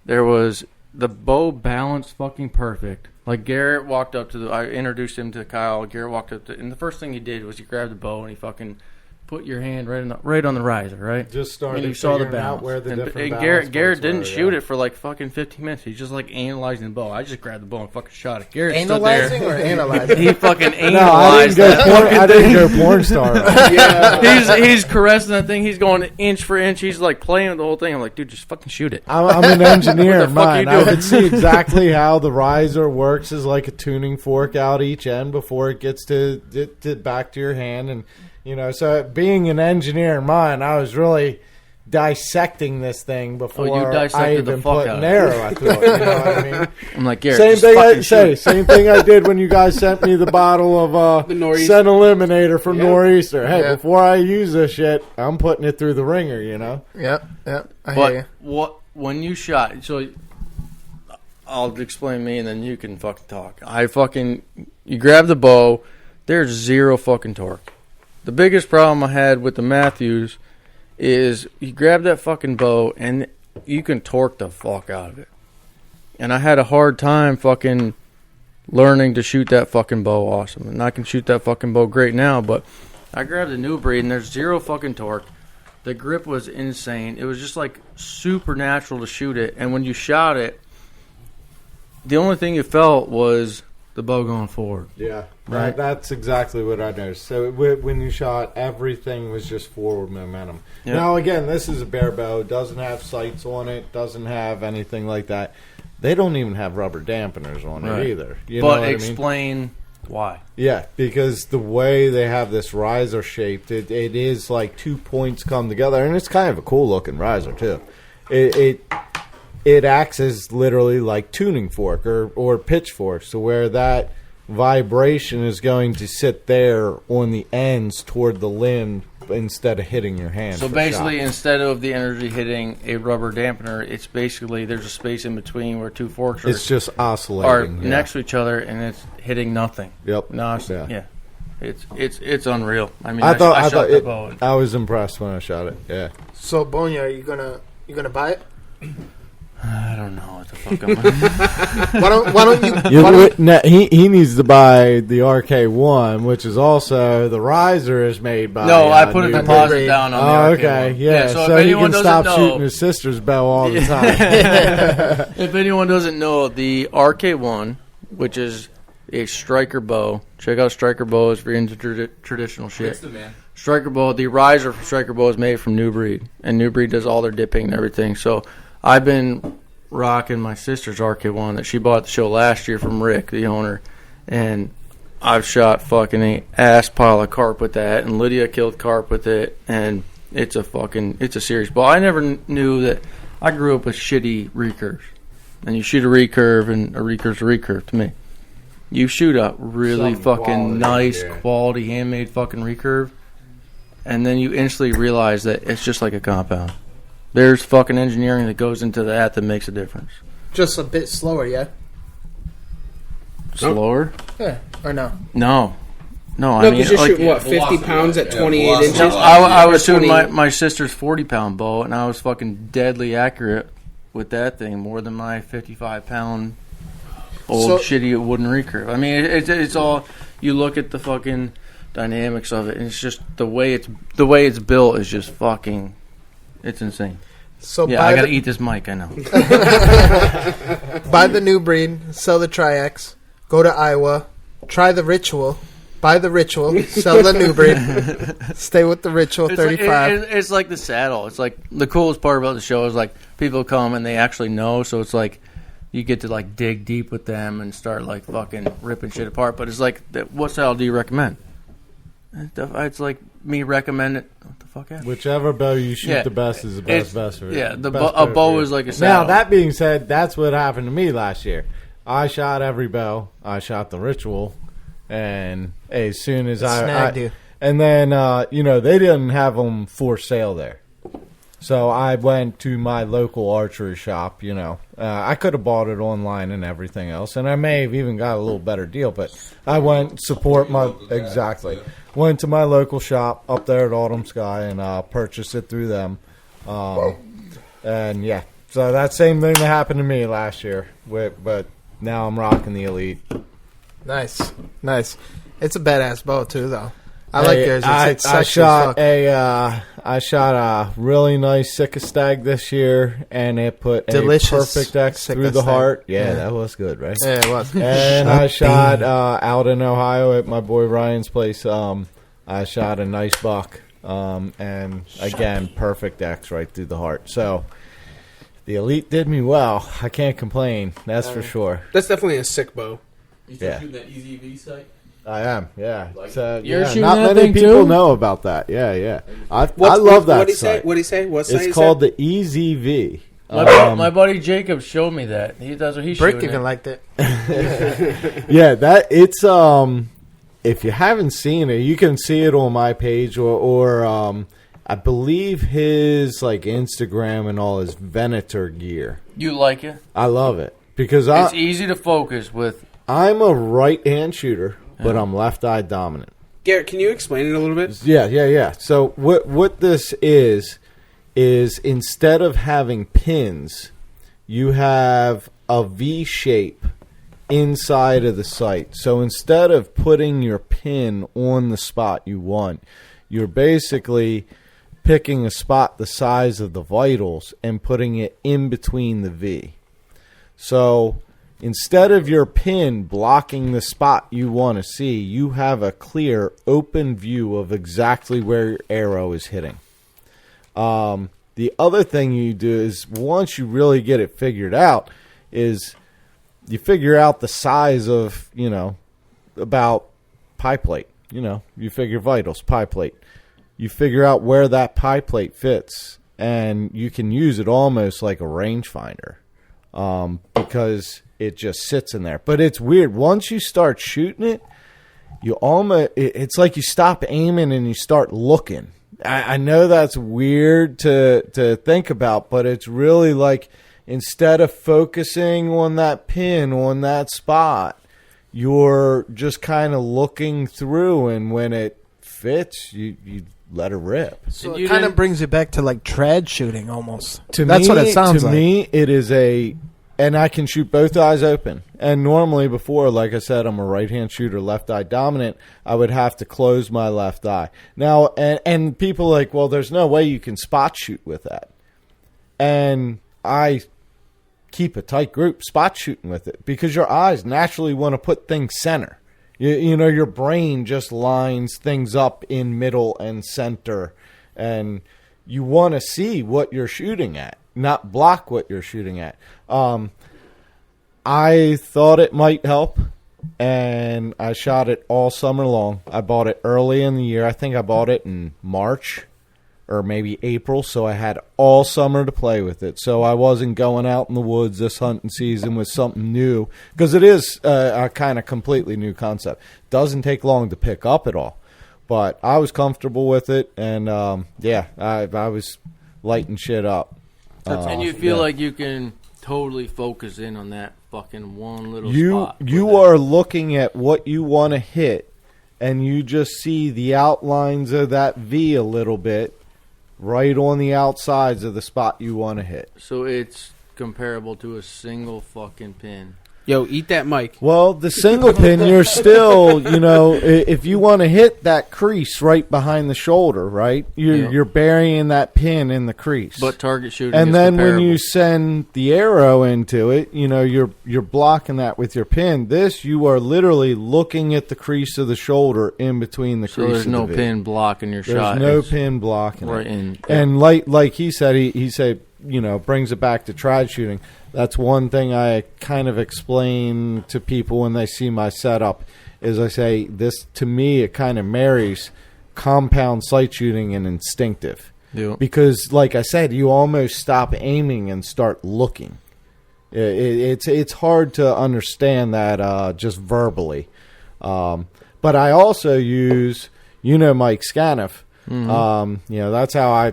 H: There was the bow balanced fucking perfect. Like Garrett walked up I introduced him to Kyle. Garrett walked up and the first thing he did was he grabbed the bow and he fucking put your hand right on the riser, right?
G: Just started
H: and you saw the
G: figuring out
H: balance.
G: where the different
H: and
G: balance
H: Garrett didn't
G: were,
H: shoot it for like fucking 15 minutes. He's just analyzing the bow. I just grabbed the bow and fucking shot it. Garrett
F: Analyzing
H: stood there.
F: or analyzing?
H: He fucking analyzed
G: I didn't go porn star.
H: Yeah. He's caressing that thing. He's going inch for inch. He's like playing with the whole thing. I'm like, dude, just fucking shoot it.
G: I'm an engineer in
H: What the fuck
G: mine.
H: are you
G: I
H: doing?
G: could see exactly how the riser works as like a tuning fork out each end before it gets to back to your hand. And, so being an engineer in mine, I was really dissecting this thing before I even put an arrow through it. You know what I mean?
H: I'm like, Garrett,
G: same thing I
H: shoot
G: say.
H: it.
G: Same thing I did when you guys sent me the bottle of
J: the Nor'easter.
G: Scent Eliminator from Nor'easter. Hey,
F: Yeah.
G: before I use this shit, I'm putting it through the ringer.
F: Yep. I hear you.
H: When you shot, so I'll explain me and then you can fucking talk. You grab the bow, there's zero fucking torque. The biggest problem I had with the Matthews is you grab that fucking bow and you can torque the fuck out of it. And I had a hard time fucking learning to shoot that fucking bow awesome. And I can shoot that fucking bow great now, but I grabbed a new breed and there's zero fucking torque. The grip was insane. It was just like supernatural to shoot it. And when you shot it, the only thing you felt was the bow going forward.
G: Yeah,
H: Right.
G: That's exactly what I noticed. So when you shot, everything was just forward momentum.
H: Yep.
G: Now, again, this is a bare bow. Doesn't have sights on it. Doesn't have anything like that. They don't even have rubber dampeners on it either. You know
H: But
G: what
H: explain why.
G: Yeah, because the way they have this riser shaped, it is like 2 points come together, and it's kind of a cool looking riser too. It acts as literally like tuning fork or pitchfork, so where that vibration is going to sit there on the ends toward the limb instead of hitting your hand.
H: So basically, instead of the energy hitting a rubber dampener, it's basically there's a space in between where two forks
G: it's just oscillating
H: next to each other, and it's hitting nothing.
G: Yep.
H: No, it's unreal. I mean,
G: I thought
H: shot the bow.
G: I was impressed when I shot it. Yeah.
F: So Bonya, are you gonna buy it?
H: I don't know what the fuck I'm gonna
F: Why don't you?
G: He needs to buy the RK1, which is also the riser is made by.
H: No, I put a
G: New
H: deposit
G: Breed.
H: down on the RK1.
G: Okay, yeah.
H: So
G: So
H: if
G: he
H: anyone
G: can
H: doesn't
G: stop
H: know-
G: shooting his sister's bow all the time.
H: If anyone doesn't know, the RK1, which is a striker bow, check out striker bows if you're into traditional shit.
E: It's the man.
H: Striker bow, the riser for striker bow is made from New Breed, and New Breed does all their dipping and everything. So I've been rocking my sister's RK1 that she bought at the show last year from Rick, the owner, and I've shot fucking an ass pile of carp with that, and Lydia killed carp with it, and it's a serious bow. I never knew that. I grew up with shitty recurves, and you shoot a recurve, and a recurve's a recurve to me. You shoot a really
G: Some
H: fucking
G: quality,
H: nice,
G: yeah.
H: quality, handmade fucking recurve, and then you instantly realize that it's just like a compound. There's fucking engineering that goes into that makes a difference.
F: Just a bit slower, yeah.
H: Slower?
F: Yeah, or no?
H: No,
J: No,
H: I mean,
J: because you're
H: like,
J: shooting, what, 50 pounds at 28 inches?
H: I was shooting
J: 20
H: my sister's 40-pound bow, and I was fucking deadly accurate with that thing, more than my 55-pound old shitty wooden recurve. I mean, it's all, you look at the fucking dynamics of it, and it's just the way it's built is just fucking, it's insane.
F: So
H: yeah, I gotta eat this mic. I know.
F: Buy the New Breed, sell the Tri-X, go to Iowa, try the Ritual, buy the Ritual, sell the New Breed, stay with the Ritual 35.
H: It's like the saddle. It's like the coolest part about the show is like people come and they actually know, so it's like you get to like dig deep with them and start like fucking ripping shit apart. But it's like, what saddle do you recommend? It's like me recommending. What the fuck happened?
G: Whichever bow you shoot the best is the best for it.
H: Yeah,
G: Best
H: a bow is like a saddle.
G: Now, that being said, that's what happened to me last year. I shot every bow. I shot the Ritual, and as soon as
F: Snagged you.
G: And then, they didn't have them for sale there. So I went to my local archery shop, I could have bought it online and everything else, and I may have even got a little better deal, but I went went to my local shop up there at Autumn Sky and purchased it through them. And yeah, so that same thing that happened to me last year, but now I'm rocking the Elite.
F: Nice. It's a badass bow too, though. I like yours. It's
G: I
F: sexy as
G: shot
F: fuck.
G: I shot a really nice Sitka stag this year, and it put
F: Delicious
G: a perfect X
F: Sitka
G: through the
F: stag.
G: heart. Yeah, that was good, right?
F: Yeah, it was.
G: And I shot out in Ohio at my boy Ryan's place. I shot a nice buck, and again, perfect X right through the heart. So the Elite did me well. I can't complain. That's for sure.
J: That's definitely a sick bow.
E: You still shooting that EZV sight?
G: I am, yeah. So,
H: You're shooting
G: not
H: that
G: many
H: thing
G: people
H: too?
G: know about that. Yeah. I love that sight.
J: What'd he say? What sight
G: It's
J: is
G: called
J: that?
G: the EZV.
H: My buddy Jacob showed me that. That's what he's
F: Brick
H: shooting.
F: even liked it.
G: Yeah, it's if you haven't seen it, you can see it on my page or I believe his like Instagram and all his Venator gear.
H: You like it?
G: I love it because
H: It's easy to focus with.
G: I'm a right-hand shooter, but I'm left-eye dominant.
J: Garrett, can you explain it a little bit?
G: Yeah. So what this is instead of having pins, you have a V shape inside of the sight. So instead of putting your pin on the spot you want, you're basically picking a spot the size of the vitals and putting it in between the V. So instead of your pin blocking the spot you want to see, you have a clear, open view of exactly where your arrow is hitting. The other thing you do is, once you really get it figured out, is you figure out the size of, about pie plate. You figure vitals, pie plate. You figure out where that pie plate fits, and you can use it almost like a rangefinder, because it just sits in there. But it's weird. Once you start shooting it, it's like you stop aiming and you start looking. I know that's weird to think about, but it's really like, instead of focusing on that pin, on that spot, you're just kind of looking through, and when it fits, you let her rip.
F: So it kind of brings it back to like trad shooting almost.
G: That's what it sounds like. To me, it is and I can shoot both eyes open. And normally before, like I said, I'm a right-hand shooter, left eye dominant. I would have to close my left eye. Now, and people are like, well, there's no way you can spot shoot with that. And I keep a tight group spot shooting with it, because your eyes naturally want to put things center. Your brain just lines things up in middle and center, and you want to see what you're shooting at, not block what you're shooting at. I thought it might help, and I shot it all summer long. I bought it early in the year. I think I bought it in March or maybe April, so I had all summer to play with it. So I wasn't going out in the woods this hunting season with something new, because it is a kind of completely new concept. Doesn't take long to pick up at all. But I was comfortable with it, and I was lighting shit up.
H: And you feel like you can totally focus in on that fucking one little spot.
G: You are looking at what you want to hit, and you just see the outlines of that V a little bit right on the outsides of the spot you want to hit.
H: So it's comparable to a single fucking pin.
J: Yo, eat that mic.
G: Well, the single pin, you're still, if you want to hit that crease right behind the shoulder, right? You're burying that pin in the crease.
H: But target shooting
G: and
H: is
G: then
H: comparable.
G: when you send the arrow into it, you're blocking that with your pin. This, you are literally looking at the crease of the shoulder in between the crease.
H: So there's
G: of
H: no
G: the
H: pin blocking your shot.
G: There's no pin blocking
H: right
G: it.
H: in.
G: And like he said, he said, brings it back to trad shooting. That's one thing I kind of explain to people when they see my setup, is I say, this, to me, it kind of marries compound sight shooting and instinctive.
H: Yeah.
G: Because, like I said, you almost stop aiming and start looking. It's hard to understand that just verbally. But I also use, Mike Scaniff.
H: Mm-hmm.
G: That's how I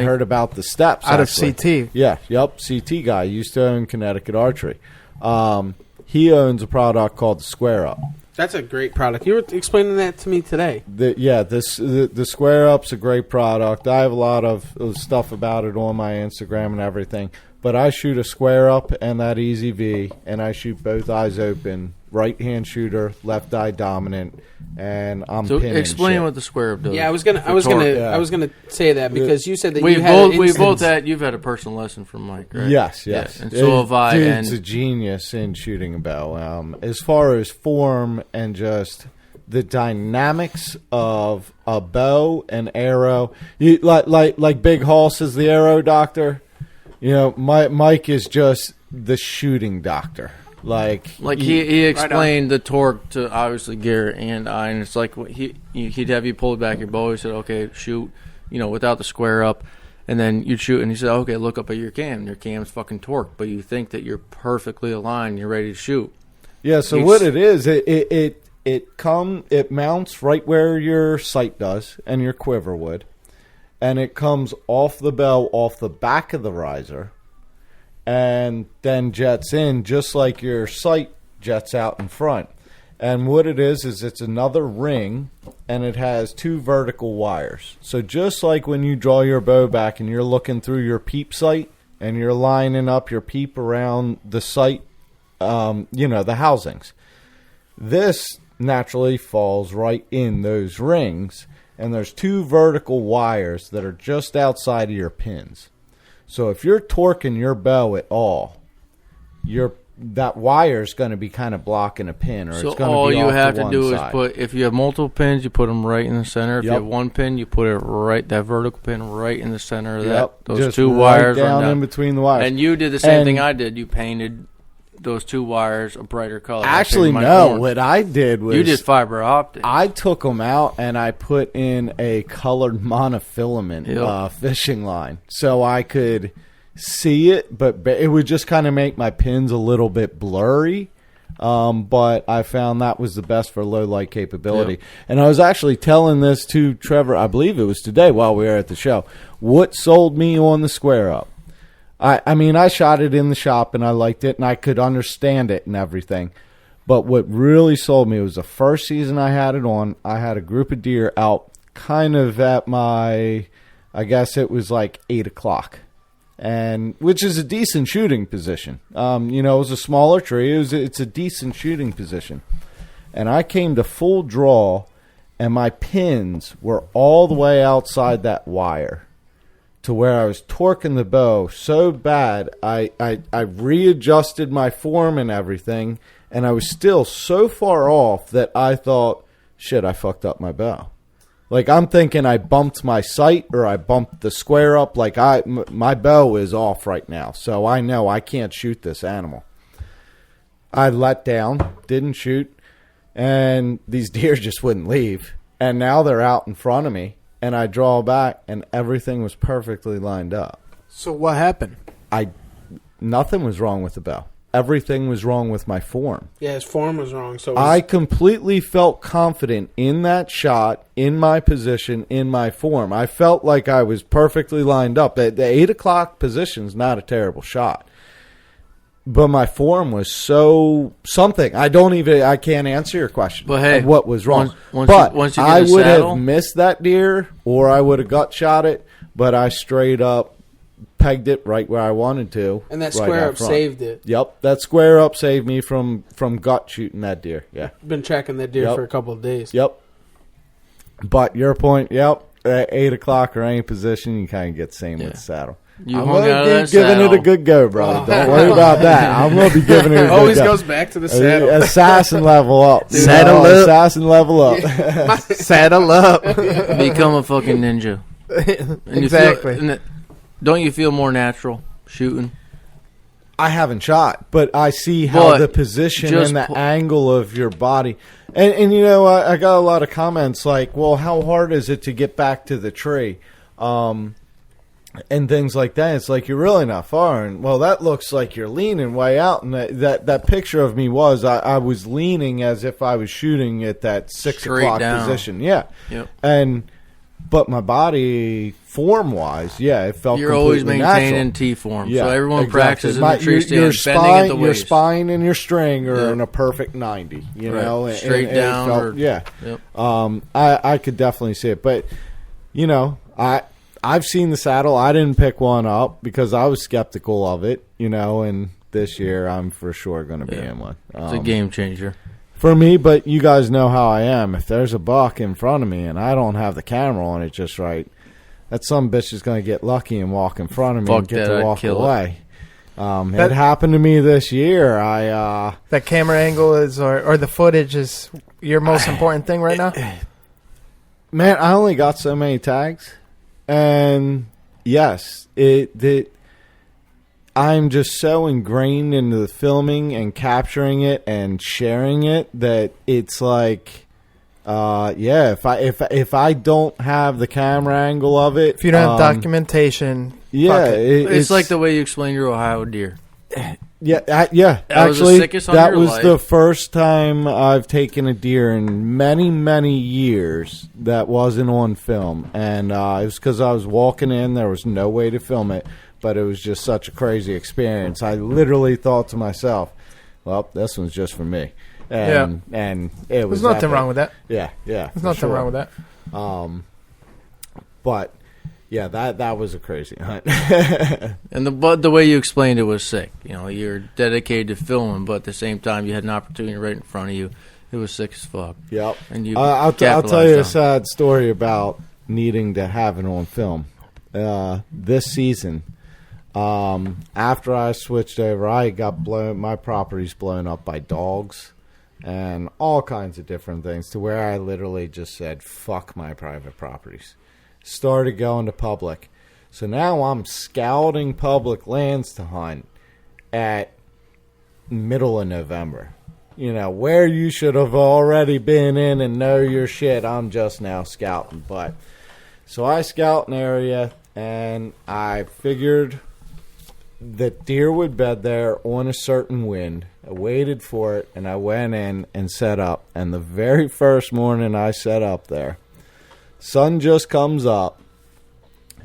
G: heard about the steps
F: out
G: actually.
F: of CT.
G: Yeah, CT guy used to own Connecticut Archery. He owns a product called the Square Up.
J: That's a great product. You were explaining that to me today.
G: The Square Up's a great product. I have a lot of stuff about it on my Instagram and everything. But I shoot a Square Up and that Easy V, and I shoot both eyes open. Right-hand shooter, left eye dominant, and I'm pinning.
H: Explain
G: shit.
H: what the Square Up does.
J: Yeah, I was gonna say that, because you said that
H: you've had a personal lesson from Mike, right?
G: Yes.
H: And so have I.
G: Dude's a genius in shooting a bow. As far as form and just the dynamics of a bow and arrow, like Big Hoss is the arrow doctor. Mike is just the shooting doctor. Like
H: he explained the torque to obviously Garrett and I, and it's like he'd have you pull back your bow. He said, "Okay, shoot," without the Square Up, and then you'd shoot, and he said, "Okay, look up at your cam. Your cam's fucking torqued, but you think that you're perfectly aligned, you're ready to shoot."
G: Yeah. So what it is, it mounts right where your sight does and your quiver would, and it comes off the bow, off the back of the riser. And then jets in just like your sight jets out in front. And what it is it's another ring, and it has two vertical wires. So just like when you draw your bow back and you're looking through your peep sight and you're lining up your peep around the sight, the housings. This naturally falls right in those rings, and there's two vertical wires that are just outside of your pins. So if you're torquing your bow at all, you're that wire's going to be kind of blocking a pin, or
H: So
G: it's going to
H: all
G: be
H: you
G: off
H: have
G: to
H: to
G: one
H: do
G: side.
H: is put, if you have multiple pins, you put them right in the center. If you
G: Yep.
H: have one pin, you put it right, that vertical pin right in the center of
G: Yep.
H: that. Those
G: Just
H: two
G: right
H: wires run
G: down in between the wires.
H: And you did the same
G: And-
H: thing I did. You painted those two wires a brighter color.
G: Actually,
H: I painted mine
G: no.
H: orange.
G: What I did was
H: You did fiber optic.
G: I took them out and I put in a colored monofilament
H: Yep.
G: fishing line, so I could see it, but it would just kind of make my pins a little bit blurry. But I found that was the best for low light capability.
H: Yep.
G: And I was actually telling this to Trevor, I believe it was today while we were at the show. What sold me on the square up? I mean, I shot it in the shop and I liked it and I could understand it and everything. But what really sold me was the first season I had it on, I had a group of deer out kind of at my, I guess it was like 8 o'clock. And which is a decent shooting position. It was a smaller tree. It's a decent shooting position. And I came to full draw, and my pins were all the way outside that wire, to where I was torquing the bow so bad. I readjusted my form and everything, and I was still so far off that I thought, shit, I fucked up my bow. Like, I'm thinking I bumped my sight or I bumped the square up. Like, my bow is off right now, so I know I can't shoot this animal. I let down, didn't shoot, and these deer just wouldn't leave. And now they're out in front of me, and I draw back, and everything was perfectly lined up.
F: So what happened?
G: Nothing was wrong with the bow. Everything was wrong with my form.
J: Yeah, his form was wrong. So
G: I completely felt confident in that shot, in my position, in my form. I felt like I was perfectly lined up. The 8 o'clock position's not a terrible shot. But my form was so something. I can't answer your question.
H: But hey,
G: of what was wrong.
H: once you get
G: I
H: a
G: would
H: saddle,
G: have missed that deer, or I would have gut shot it, but I straight up pegged it right where I wanted to.
J: And that
G: right
J: square
G: out
J: up
G: front.
J: saved it.
G: Yep, that square up saved me from gut shooting that deer. Yeah.
J: Been tracking that deer
G: Yep.
J: for a couple of days.
G: Yep. But your point, yep, at 8 o'clock or any position, you kind of get the same with the saddle.
H: You
G: I'm
H: hung
G: going
H: out of
G: to
H: that
G: be giving
H: saddle.
G: it a good go, brother. Don't worry about that. I'm going to be giving it a good
J: Always
G: go.
J: goes back to the saddle.
G: Assassin level up.
F: Saddle up.
G: Assassin level up.
F: Saddle up.
H: Become a fucking ninja. And
F: Exactly.
H: Don't you feel more natural shooting?
G: I haven't shot, but I see how
H: But
G: the position
H: just
G: and the angle of your body. And I got a lot of comments like, well, how hard is it to get back to the tree? And things like that. It's like, you're really not far. And, well, that looks like you're leaning way out. And that picture of me was, I was leaning as if I was shooting at that 6
H: Straight
G: o'clock
H: down.
G: position. Yeah.
H: Yep.
G: But my body, form-wise, yeah, it felt
H: You're always
G: completely
H: maintaining
G: natural.
H: T form.
G: Yeah,
H: so everyone
G: exactly.
H: practices in the tree stand,
G: your
H: bending at the
G: your
H: waist.
G: spine and your string are
H: Yeah.
G: in a perfect 90. You
H: Right.
G: know,
H: Straight
G: it
H: down
G: felt-
H: or-
G: yeah.
H: Yep.
G: I could definitely see it, but I've seen the saddle. I didn't pick one up because I was skeptical of it. And this year I'm for sure going to be in one.
H: It's a game changer.
G: For me, but you guys know how I am. If there's a buck in front of me and I don't have the camera on it just right, that some bitch is going to get lucky and walk in front of me and get to
H: I'd
G: walk
H: kill
G: away. It happened to me this year.
F: That camera angle is, or the footage is your most important thing right now?
G: Man, I only got so many tags. And yes, I'm just so ingrained into the filming and capturing it and sharing it that it's like, if I don't have the camera angle of it,
F: If you don't have documentation, fuck it.
H: It's like the way you explain your Ohio deer.
G: Yeah.
H: That was the
G: Actually,
H: sickest on
G: that
H: your
G: was
H: life.
G: the first time I've taken a deer in many, many years that wasn't on film. And it was because I was walking in. There was no way to film it, but it was just such a crazy experience. I literally thought to myself, well, this one's just for me. And it was
F: There's nothing
G: epic.
F: wrong with that.
G: Yeah.
F: There's nothing wrong with that.
G: But yeah, that was a crazy hunt.
H: And the way you explained it was sick. You're dedicated to filming, but at the same time, you had an opportunity right in front of you. It was sick as fuck.
G: Yep.
H: And you
G: I'll tell you a
H: capitalized on it.
G: sad story about needing to have it on film. This season, After I switched over, I got my property's blown up by dogs and all kinds of different things, to where I literally just said, fuck my private properties. Started going to public. So now I'm scouting public lands to hunt at middle of November. You know, where you should have already been in and know your shit, I'm just now scouting. But so I scout an area, and I figured that deer would bed there on a certain wind. I waited for it, and I went in and set up. And the very first morning I set up there, sun just comes up,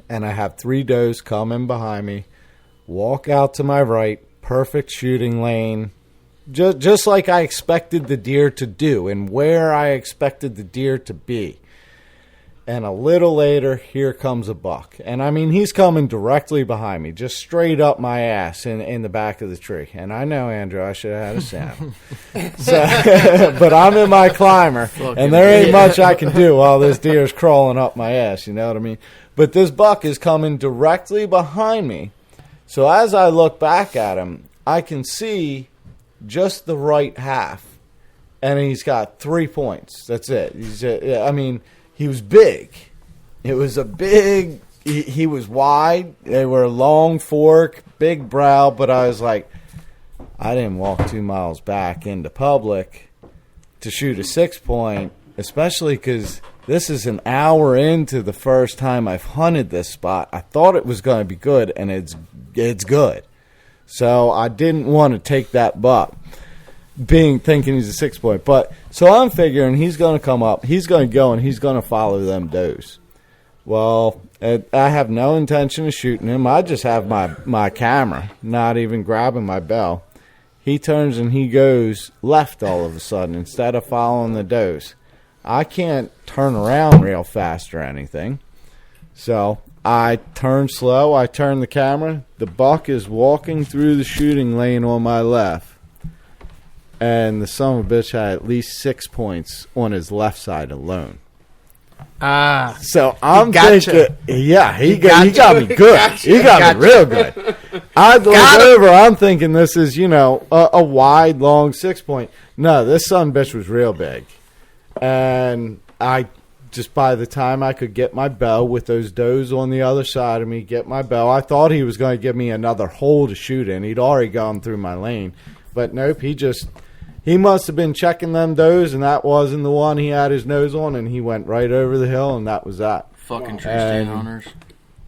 G: and I have 3 does coming behind me, walk out to my right, perfect shooting lane, just like I expected the deer to do and where I expected the deer to be. And a little later, here comes a buck. And I mean, he's coming directly behind me, just straight up my ass in the back of the tree. And I know, Andrew, I should have had a sound. But I'm in my climber, and there ain't much I can do while this deer's crawling up my ass, you know what I mean? But this buck is coming directly behind me. So as I look back at him, I can see just the right half, and he's got 3 points. That's it. He was big. It was a big. He was wide. They were long fork, big brow. But I was like, I didn't walk 2 miles back into public to shoot a 6-point, especially because this is an hour into the first time I've hunted this spot. I thought it was going to be good, and it's good. So I didn't want to take that buck, thinking he's a 6-point. But so I'm figuring he's going to come up, he's going to go, and he's going to follow them does. Well, I have no intention of shooting him. I just have my camera, not even grabbing my bell. He turns and he goes left all of a sudden instead of following the does. I can't turn around real fast or anything. So I turn slow. I turn the camera. The buck is walking through the shooting lane on my left. And the son of a bitch had at least 6 points on his left side alone. So I'm thinking, yeah, he got me good. He got me real good. I look over, I'm thinking this is, a wide, long 6-point. No, this son of a bitch was real big. And just by the time I could get my bow with those does on the other side of me, get my bow, I thought he was going to give me another hole to shoot in. He'd already gone through my lane. But nope, he must have been checking them does, and that wasn't the one he had his nose on, and he went right over the hill, and that was that.
H: Fucking tree stand hunters.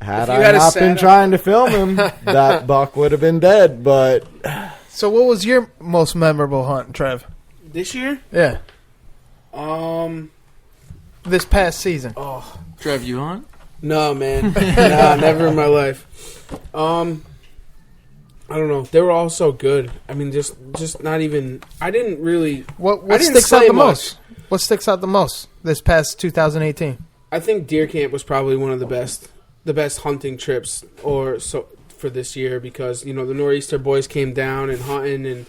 G: Had I not been trying to film him, that buck would have been dead, but...
F: So what was your most memorable hunt, Trev?
J: This year?
F: Yeah. This past season.
J: Oh,
H: Trev, you hunt?
J: No, man. Nah, never in my life. I don't know. They were all so good. I mean, just not even. I didn't really.
F: What sticks out the most? What sticks out the most this past 2018?
J: I think Deercamp was probably one of the best hunting trips for this year, because the Nor'easter boys came down and hunting, and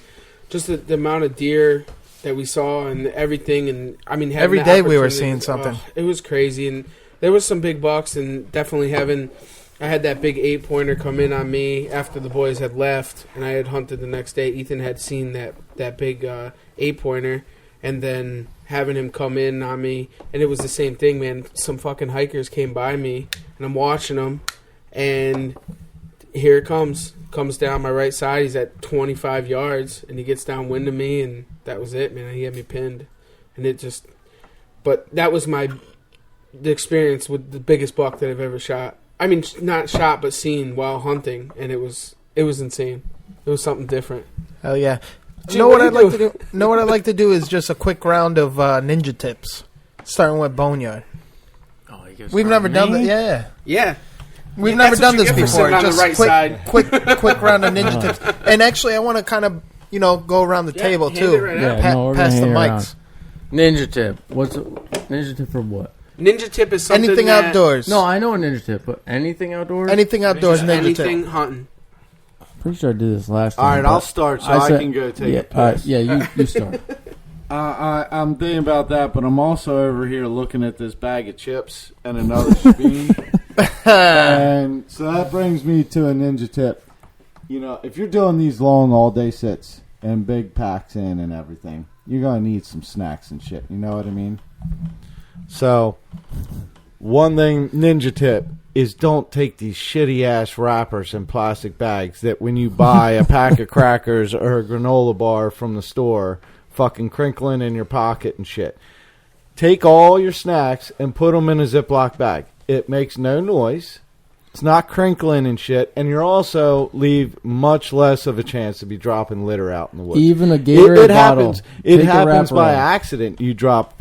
J: just the amount of deer that we saw and everything. And I mean,
F: every day we were seeing something.
J: It was crazy, and there was some big bucks, and definitely I had that big 8-pointer come in on me after the boys had left, and I had hunted the next day. Ethan had seen that big 8-pointer, and then having him come in on me, and it was the same thing, man. Some fucking hikers came by me, and I'm watching them, and here it comes down my right side. He's at 25 yards, and he gets downwind of me, and that was it, man. He had me pinned, and but that was the experience with the biggest buck that I've ever shot. I mean, not shot, but seen while hunting, and it was insane. It was something different.
F: Hell yeah! Know what I'd like to do is just a quick round of ninja tips, starting with Boneyard.
H: Oh, you guys
F: We've never done that.
J: Yeah.
F: We've never done this before.
J: Just
F: the right side. quick round of ninja tips. And actually, I want to kind of go around the table too. Pass the mics.
H: Ninja tip. What's a ninja tip for what?
J: Ninja tip is something
F: anything outdoors.
H: No, I know a ninja tip, but anything outdoors?
F: Anything outdoors, ninja tip.
J: Anything hunting.
K: Pretty sure I did this last time.
G: All right, I'll start so I can go take a piss.
K: You start.
G: I'm thinking about that, but I'm also over here looking at this bag of chips and another spoon. And so that brings me to a ninja tip. You know, if you're doing these long all-day sits and big packs in and everything, you're going to need some snacks and shit. You know what I mean? So, one thing, ninja tip, is don't take these shitty-ass wrappers and plastic bags that when you buy a pack of crackers or a granola bar from the store, fucking crinkling in your pocket and shit. Take all your snacks and put them in a Ziploc bag. It makes no noise. It's not crinkling and shit, and you're also leave much less of a chance to be dropping litter out in the woods.
K: Even a Gatorade bottle.
G: It happens by accident. You drop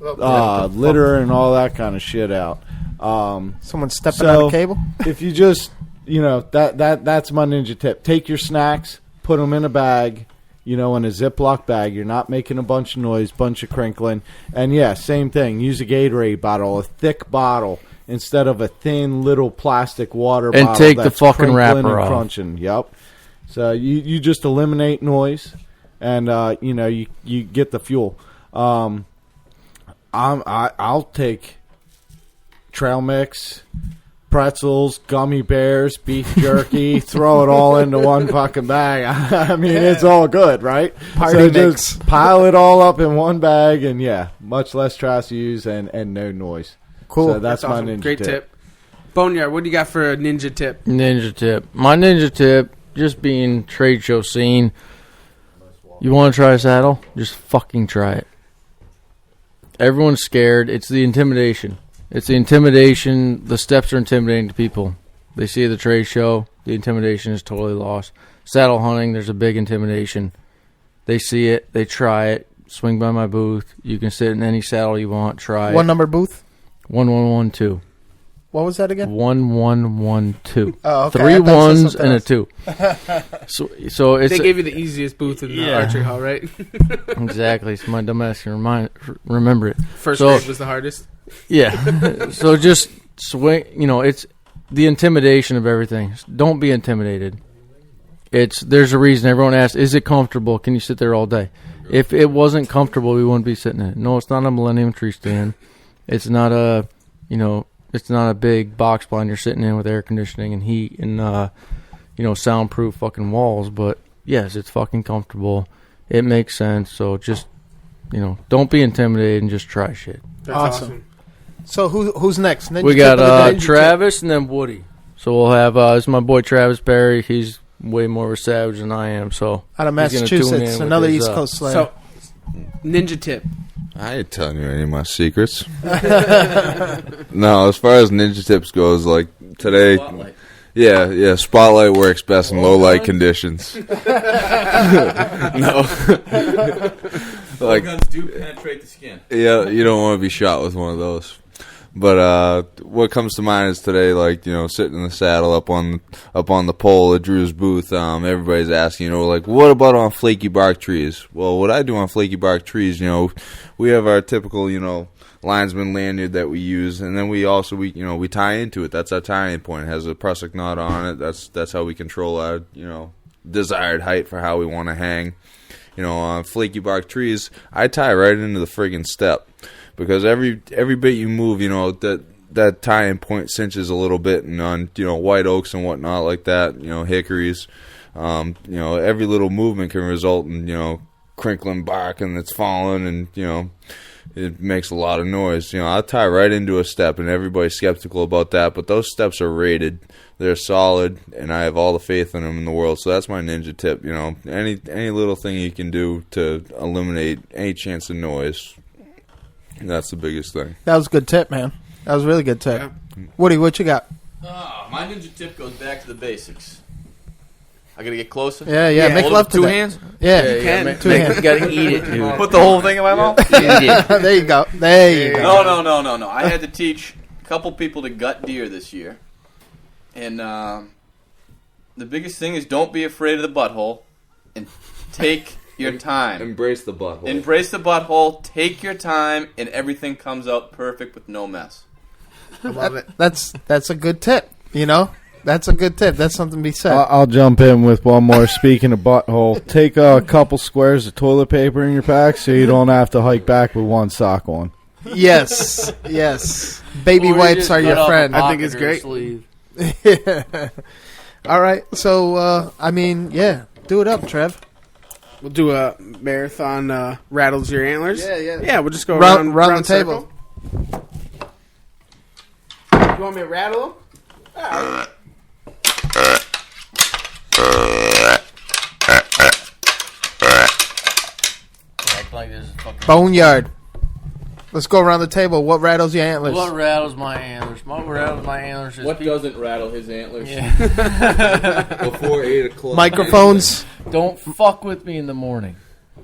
G: litter and all that kind of shit out.
F: Someone stepping on a cable.
G: If you just, that's my ninja tip. Take your snacks, put them in a bag. In a Ziploc bag. You're not making a bunch of noise, bunch of crinkling. And, yeah, same thing. Use a Gatorade bottle, a thick bottle, instead of a thin little plastic water bottle.
H: And take the fucking
G: crinkling
H: wrapper
G: and
H: off.
G: Crunching. Yep. So you just eliminate noise, and, you get the fuel. I'll take trail mix, pretzels, gummy bears, beef jerky, throw it all into one fucking bag. I mean, it's all good, right?
F: Party
G: so
F: mix.
G: Just pile it all up in one bag, and much less trash to use and no noise.
F: Cool.
G: So that's my
J: awesome.
G: ninja
J: Great tip. Boneyard, what do you got for a ninja tip?
H: Ninja tip. My ninja tip, just being trade show scene. You want to try a saddle? Just fucking try it. Everyone's scared. It's the intimidation. It's the intimidation. The steps are intimidating to people. They see the trade show. The intimidation is totally lost. Saddle hunting, there's a big intimidation. They see it. They try it. Swing by my booth. You can sit in any saddle you want. Try it.
F: One number booth?
H: 1112.
F: What was that again?
H: 1112.
F: Oh, okay.
H: 3 ones and a 2. So it's
J: they gave you the easiest booth in the archery hall, right?
H: Exactly. So my dumbass can remember it.
J: First grade was the hardest.
H: Yeah. So just swing. It's the intimidation of everything. Don't be intimidated. There's a reason everyone asks, is it comfortable? Can you sit there all day? If it wasn't comfortable, we wouldn't be sitting in it. No, it's not a Millennium Tree stand. It's not it's not a big box blind you're sitting in with air conditioning and heat and, soundproof fucking walls. But, yes, it's fucking comfortable. It makes sense. So just, don't be intimidated and just try shit.
F: That's awesome. So who's next?
H: We got Travis and then Woody. So we'll have this is my boy Travis Berry. He's way more of a savage than I am. So
F: out of Massachusetts, another East Coast slayer.
J: So, ninja tip.
I: I ain't telling you any of my secrets. No, as far as ninja tips goes, like today, Spotlight. Spotlight works best in low light conditions. No,
E: like guns do penetrate the skin.
I: Yeah, you don't want to be shot with one of those. But what comes to mind is today, sitting in the saddle up on the pole at Drew's booth. Everybody's asking, what about on flaky bark trees? Well, what I do on flaky bark trees, we have our typical, linesman lanyard that we use, and then we tie into it. That's our tying point. It has a prusik knot on it. That's how we control our, desired height for how we want to hang. On flaky bark trees, I tie right into the friggin' step. Because every bit you move, that tying point cinches a little bit, and on white oaks and whatnot like that, hickories, every little movement can result in crinkling bark and it's falling, and it makes a lot of noise. I tie right into a step, and everybody's skeptical about that, but those steps are rated, they're solid, and I have all the faith in them in the world. So that's my ninja tip. Any little thing you can do to eliminate any chance of noise. That's the biggest thing.
F: That was a good tip, man. That was a really good tip. Yeah. Woody, what you got?
E: My ninja tip goes back to the basics. I gotta get closer.
F: Yeah. Make love to
E: two
F: that.
E: hands.
F: Yeah,
E: you can.
F: Two hands.
H: You gotta eat it, dude.
E: Put the whole thing in my mouth.
F: There you go.
E: No. I had to teach a couple people to gut deer this year, and the biggest thing is don't be afraid of the butthole, and take your time.
I: Embrace the butthole.
E: Embrace the butthole. Take your time, and everything comes out perfect with no mess.
F: I love it. That's a good tip. That's a good tip. That's something to be said.
G: I'll jump in with one more. Speaking of butthole, take a couple squares of toilet paper in your pack so you don't have to hike back with one sock on.
F: Yes, yes. Baby
H: Or you
F: wipes
H: just
F: are
H: cut
F: your
H: off a
F: friend.
J: I think it's
H: pocket or a
J: great.
H: sleeve.
F: All right, so I mean, yeah, do it up, Trev.
J: We'll do a marathon. Rattles your antlers.
F: Yeah.
J: Yeah, we'll just go
F: Round
J: around
F: the table.
J: circle. You want me to rattle them?
H: Act like this is fucking.
F: Boneyard. Let's go around the table. What rattles your antlers?
H: What rattles my antlers? What rattles my antlers is
E: What
H: people-
E: doesn't rattle his antlers?
I: Before 8 o'clock.
F: Microphones.
H: Don't fuck with me in the morning.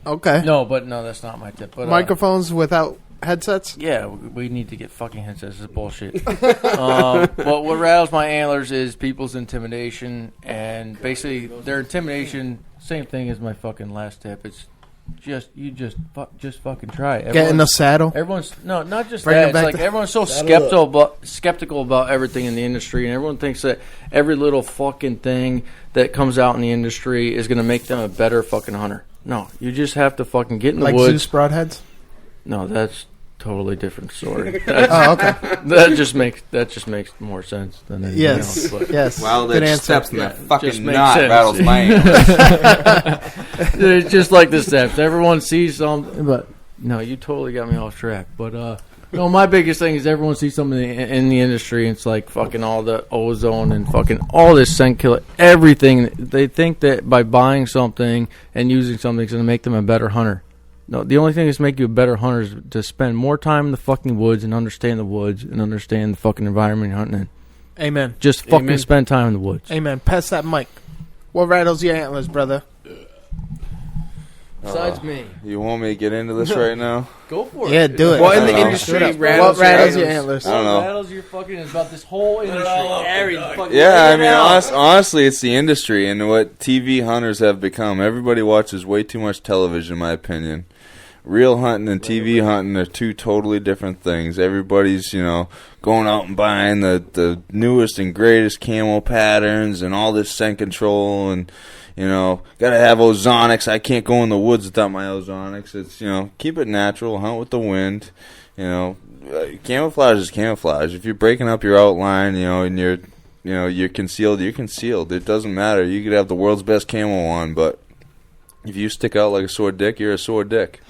F: Okay.
H: No, that's not my tip. But
F: Microphones without headsets.
H: yeah, we need to get fucking headsets. This is bullshit. But what rattles my antlers is people's intimidation, and basically their intimidation. Same thing as my fucking last tip. It's just fucking try it.
F: Get in the saddle.
H: Everyone's not just
F: Bring
H: that.
F: it
H: It's
F: back
H: like
F: to-
H: everyone's so skeptical about everything in the industry, and everyone thinks that every little fucking thing that comes out in the industry is going to make them a better fucking hunter. No, you just have to fucking get in the
F: Like
H: woods.
F: Zeus broadheads.
H: No, that's totally different story.
F: Oh, okay.
H: That just makes more sense than anything
F: Yes.
H: else. But
F: Yes.
I: Wow,
F: Good
I: that
F: answer.
I: steps in that
H: just
I: fucking
H: makes
I: knot
H: sense.
I: rattles my antlers.
H: It's just like the steps. Everyone sees something, but no, you totally got me off track. But no, my biggest thing is everyone sees something in the industry. And it's like fucking all the ozone and fucking all this scent killer, everything. They think that by buying something and using something is going to make them a better hunter. No, the only thing that's make you a better hunter is to spend more time in the fucking woods and understand the woods and understand the fucking environment you're hunting in.
F: Amen.
H: Just fucking
F: Amen.
H: spend time in the woods.
F: Amen. Pass that mic. What rattles your antlers, brother?
H: Besides me.
I: You want me to get into this right now?
H: Go for it.
F: Yeah, do it.
J: What in
I: I
J: the
I: don't know.
J: industry
F: What
J: rattles
F: rattles your
J: your
F: antlers?
I: I don't know.
H: Rattles your fucking is about this whole industry.
I: Yeah, I mean, honestly, it's the industry and what TV hunters have become. Everybody watches way too much television, in my opinion. Real hunting and TV hunting are two totally different things. Everybody's, going out and buying the newest and greatest camo patterns and all this scent control and, gotta have ozonics. I can't go in the woods without my ozonics. It's, keep it natural, hunt with the wind. Camouflage is camouflage. If you're breaking up your outline, and you're concealed, you're concealed. It doesn't matter. You could have the world's best camo on, but if you stick out like a sore dick, you're a sore dick.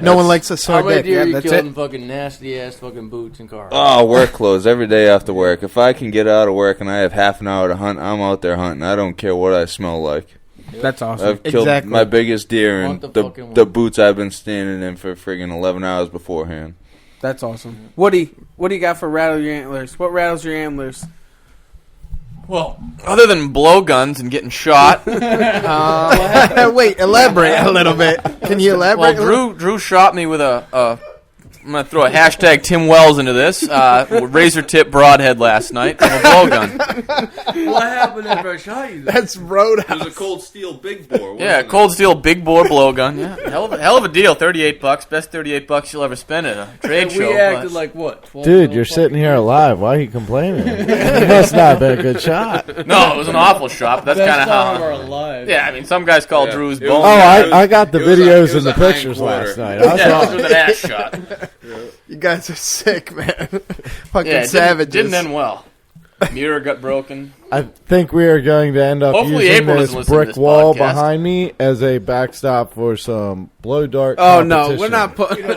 F: No one likes a sore
H: How many
F: dick.
H: deer
F: Yeah,
H: you
F: that's
H: killed
F: it.
H: in fucking nasty ass fucking boots and cars?
I: Oh, work clothes every day after work. If I can get out of work and I have half an hour to hunt, I'm out there hunting. I don't care what I smell like.
J: That's awesome.
I: I've killed
F: Exactly.
I: my biggest deer in
H: Want the fucking
I: the
H: one.
I: boots I've been standing in for friggin' 11 hours beforehand.
J: That's awesome. Woody, what do you got for rattle your antlers? What rattles your antlers?
E: Well, other than blowguns and getting shot,
F: Wait, elaborate a little bit. Can you elaborate?
E: well, Drew shot me with a I'm gonna throw a hashtag Tim Wells into this. Razor tip broadhead last night from a blowgun.
H: What happened after I shot you?
F: That's Roadhouse.
I: It was a cold steel big bore.
E: Yeah, cold steel big bore blowgun. Yeah, hell of a deal. $38, best $38 you'll ever spend at a trade show.
H: We acted
E: but-
H: like what? 12
G: Dude, you're sitting here alive. Why are you complaining? It must not have been a good shot.
E: No, it was an awful shot. But that's kind of how.
H: alive.
E: Yeah, I mean, some guys call Drew's
I: It was-
E: bone.
G: Oh, I got the
I: It was a-
G: videos
I: it was
G: and the
I: a hind
G: pictures
I: quarter.
G: last night. I
E: Yeah,
G: saw
E: it was an ass shot.
F: You guys are sick, man. Fucking
E: Yeah, it
F: savages.
E: didn't end well. Mirror got broken.
G: I think we are going to end up
E: Hopefully
G: using
E: April
G: this
E: doesn't listen to
G: brick
E: this
G: wall
E: podcast.
G: behind me as a backstop for some blow dart
J: Oh no,
G: competition.
J: we're not putting.
F: Blow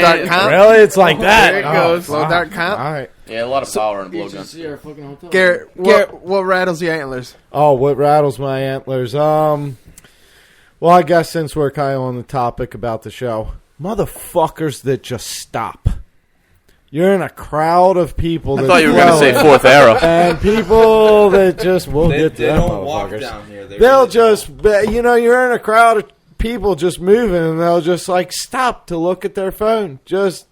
F: dart comp.
G: Really? It's like that?
J: There it
G: Oh,
J: goes.
F: Blow
G: fuck.
F: dart comp.
G: All right.
E: Yeah, a lot of power in a
H: Did you
E: blowgun.
H: see our fucking hotel?
F: Garrett, what rattles your antlers?
G: Oh, what rattles my antlers? Well, I guess since we're kind of on the topic about the show, motherfuckers that just stop. You're in a crowd of people.
E: I
G: that
E: thought you were going to say
G: yell,
E: fourth arrow.
G: and people that just will get
I: They
G: them
I: don't walk
G: motherfuckers.
I: down here.
G: They'll just, you're in a crowd of people just moving, and they'll just like stop to look at their phone, just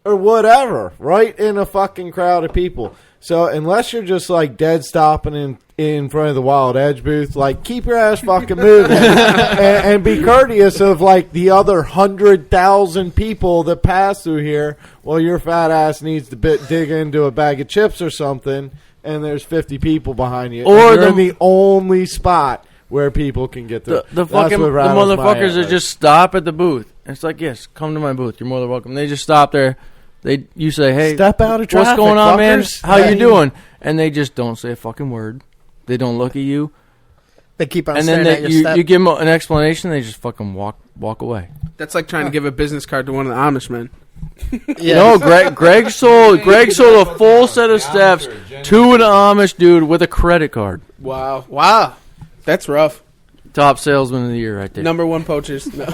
G: or whatever, right in a fucking crowd of people. So unless you're just like dead stopping in front of the Wild Edge booth, like keep your ass fucking moving and be courteous of like the other 100,000 people that pass through here. While your fat ass needs to dig into a bag of chips or something, and there's 50 people behind you,
H: Or
G: and you're in the only spot where people can get through.
H: The
G: That's
H: fucking
G: what
H: the
G: rattles my
H: motherfuckers that
G: antlers.
H: just stop at the booth And it's like, yes, come to my booth. You're more than welcome. They just stop there. You say, hey,
G: step out of traffic,
H: what's going on,
G: fuckers?
H: man? How you doing? And they just don't say a fucking word. They don't look at you.
F: They keep on
H: and
F: staring
H: then
F: at your step.
H: you give them an explanation. They just fucking walk away.
J: That's like trying to give a business card to one of the Amish men.
H: Yeah. No, Greg sold a full set of steps to an Amish dude with a credit card.
J: Wow. That's rough.
H: Top salesman of the year right there.
J: Number one poachers. No.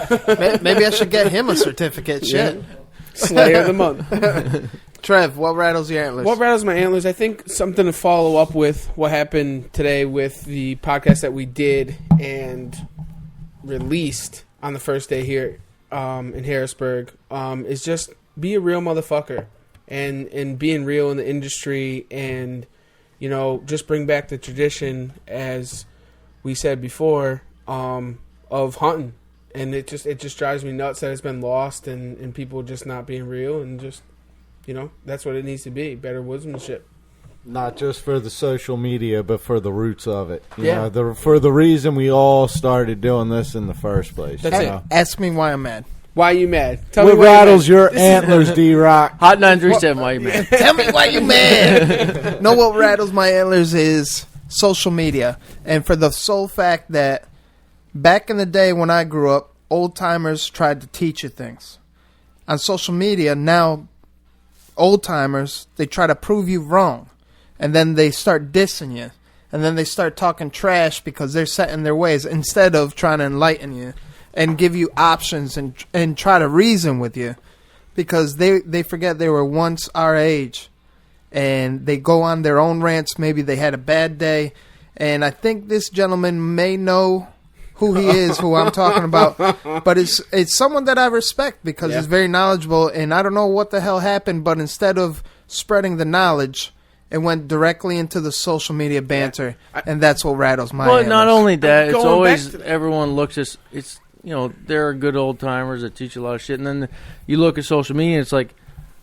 F: Maybe I should get him a certificate. Shit.
J: Slayer of the month.
F: Trev, what rattles your antlers?
J: What rattles my antlers? I think something to follow up with what happened today with the podcast that we did and released on the first day here in Harrisburg is just be a real motherfucker and being real in the industry and, you know, just bring back the tradition, as we said before, of hunting. And it just drives me nuts that it's been lost and people just not being real and just, you know, that's what it needs to be. Better woodsmanship.
G: Not just for the social media, but for the roots of it. You know, for the reason we all started doing this in the first place.
J: That's it.
F: Ask me why I'm mad.
J: Why are you mad?
G: Tell me why rattles your antlers, D-Rock.
H: Hot 937, why you mad?
F: Tell me why you mad. Know what rattles my antlers is social media. And for the sole fact that back in the day when I grew up, old-timers tried to teach you things. On social media, now old-timers, they try to prove you wrong. And then they start dissing you. And then they start talking trash because they're set in their ways instead of trying to enlighten you and give you options and try to reason with you. Because they forget they were once our age. And they go on their own rants. Maybe they had a bad day. And I think this gentleman may know who he is, who I'm talking about. But it's someone that I respect because he's very knowledgeable. And I don't know what the hell happened, but instead of spreading the knowledge, it went directly into the social media banter, and that's what rattles my antlers.
H: Not only that, it's always everyone looks at it's, you know, there are good old timers that teach you a lot of shit, and then you look at social media, it's like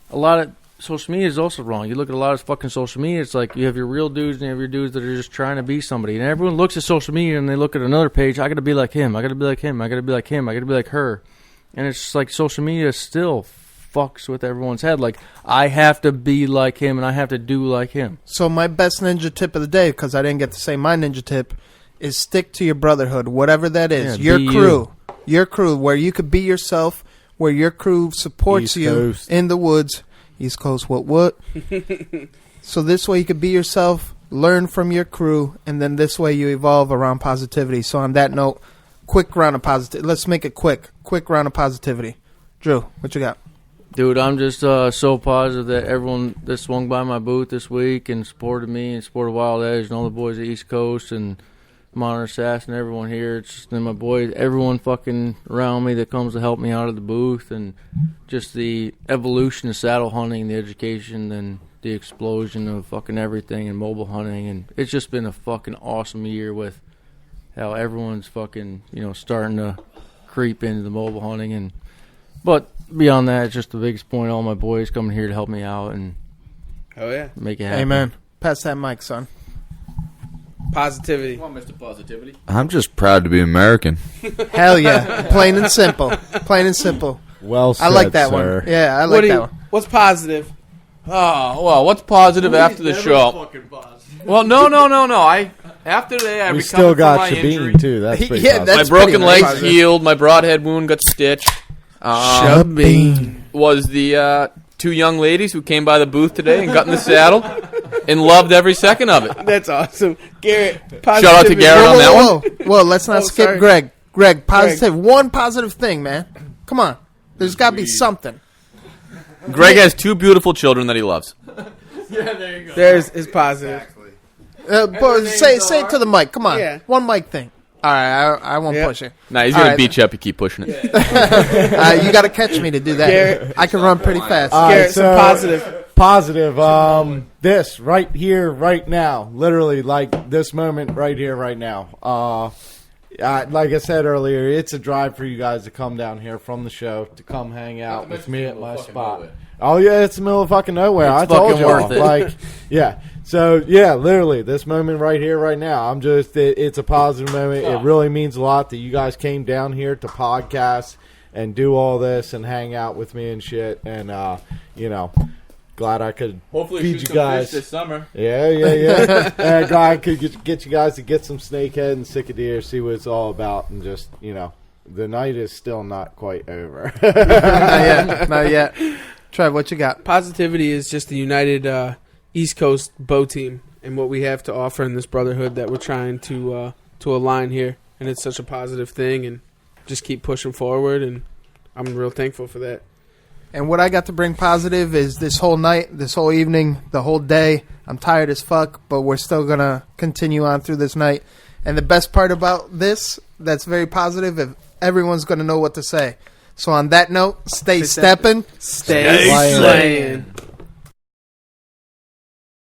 H: a lot of social media is also wrong. You look at a lot of fucking social media, it's like you have your real dudes and you have your dudes that are just trying to be somebody, and everyone looks at social media and they look at another page. I got to be like him. I got to be like him. I got to be like him. I got to be like her, and it's just like social media still fucks with everyone's head. Like, I have to be like him and I have to do like him.
F: So my best ninja tip of the day, because I didn't get to say my ninja tip, is stick to your brotherhood, whatever that is.
H: Yeah,
F: your crew. Your crew, where you could be yourself, where your crew supports you in the woods. East Coast, what? So this way you could be yourself, learn from your crew, and then this way you evolve around positivity. So on that note, quick round of positivity. Let's make it quick. Quick round of positivity. Drew, what you got?
H: Dude, I'm just so positive that everyone that swung by my booth this week and supported me and supported Wild Edge and all the boys at East Coast and Monitor Assassin, everyone here. It's just my boys, everyone fucking around me that comes to help me out of the booth, and just the evolution of saddle hunting, the education, and the explosion of fucking everything and mobile hunting. And it's just been a fucking awesome year with how everyone's fucking, you know, starting to creep into the mobile hunting. But beyond that, it's just the biggest point. All my boys coming here to help me out and make it happen.
F: Amen. Pass that mic, son.
J: Positivity.
E: Come on, Mr. Positivity.
I: I'm just proud to be American.
F: Hell yeah. Plain and simple. Plain and simple.
G: Well said,
F: I like that
G: sir.
F: one. Yeah, I like that one.
J: What's positive?
E: Oh, well, what's positive after the show? Well, no. After today, I
G: We
E: recovered
G: still
E: from
G: got
E: my injury.
G: Shabine, too. That's pretty
F: Yeah,
G: positive.
E: My broken legs healed. My broadhead wound got stitched.
J: Shabine.
E: Was the two young ladies who came by the booth today and got in the saddle and loved every second of it.
J: That's awesome. Garrett,
E: Shout out to Garrett on that one.
F: Whoa, let's not skip
J: sorry.
F: Greg. Greg, positive. One positive thing, man. Come on. There's got to be something.
E: Greg has two beautiful children that he loves.
J: Yeah, there you go. There's his positive.
F: But say it to the mic. Come on.
J: Yeah.
F: One mic thing. All right, I won't push it.
E: Nah, he's
F: All
E: going
F: right.
E: to beat you up if you keep pushing it.
F: You got to catch me to do that.
J: Garrett.
F: I can run pretty fast.
J: Garrett, some positive.
G: Positive. This right here, right now, literally like this moment right here, right now. Like I said earlier, it's a drive for you guys to come down here from the show to come hang out with me at my spot. Oh yeah, it's the middle of fucking nowhere. I told you,
H: worth it.
G: like, yeah. So yeah, literally, this moment right here, right now, it's a positive moment. It really means a lot that you guys came down here to podcast and do all this and hang out with me and shit. And glad I could
E: Hopefully
G: feed
E: shoot
G: you
E: some
G: guys
E: fish this summer.
G: Yeah. And glad I could get you guys to get some snakehead and sick of deer, see what it's all about, and just the night is still not quite over.
F: Not yet. Trev, what you got?
J: Positivity is just the united East Coast bow team and what we have to offer in this brotherhood that we're trying to align here. And it's such a positive thing, and just keep pushing forward, and I'm real thankful for that.
F: And what I got to bring positive is this whole night, this whole evening, the whole day. I'm tired as fuck, but we're still going to continue on through this night. And the best part about this that's very positive, if everyone's going to know what to say. So on that note, stay stepping,
J: stay slaying.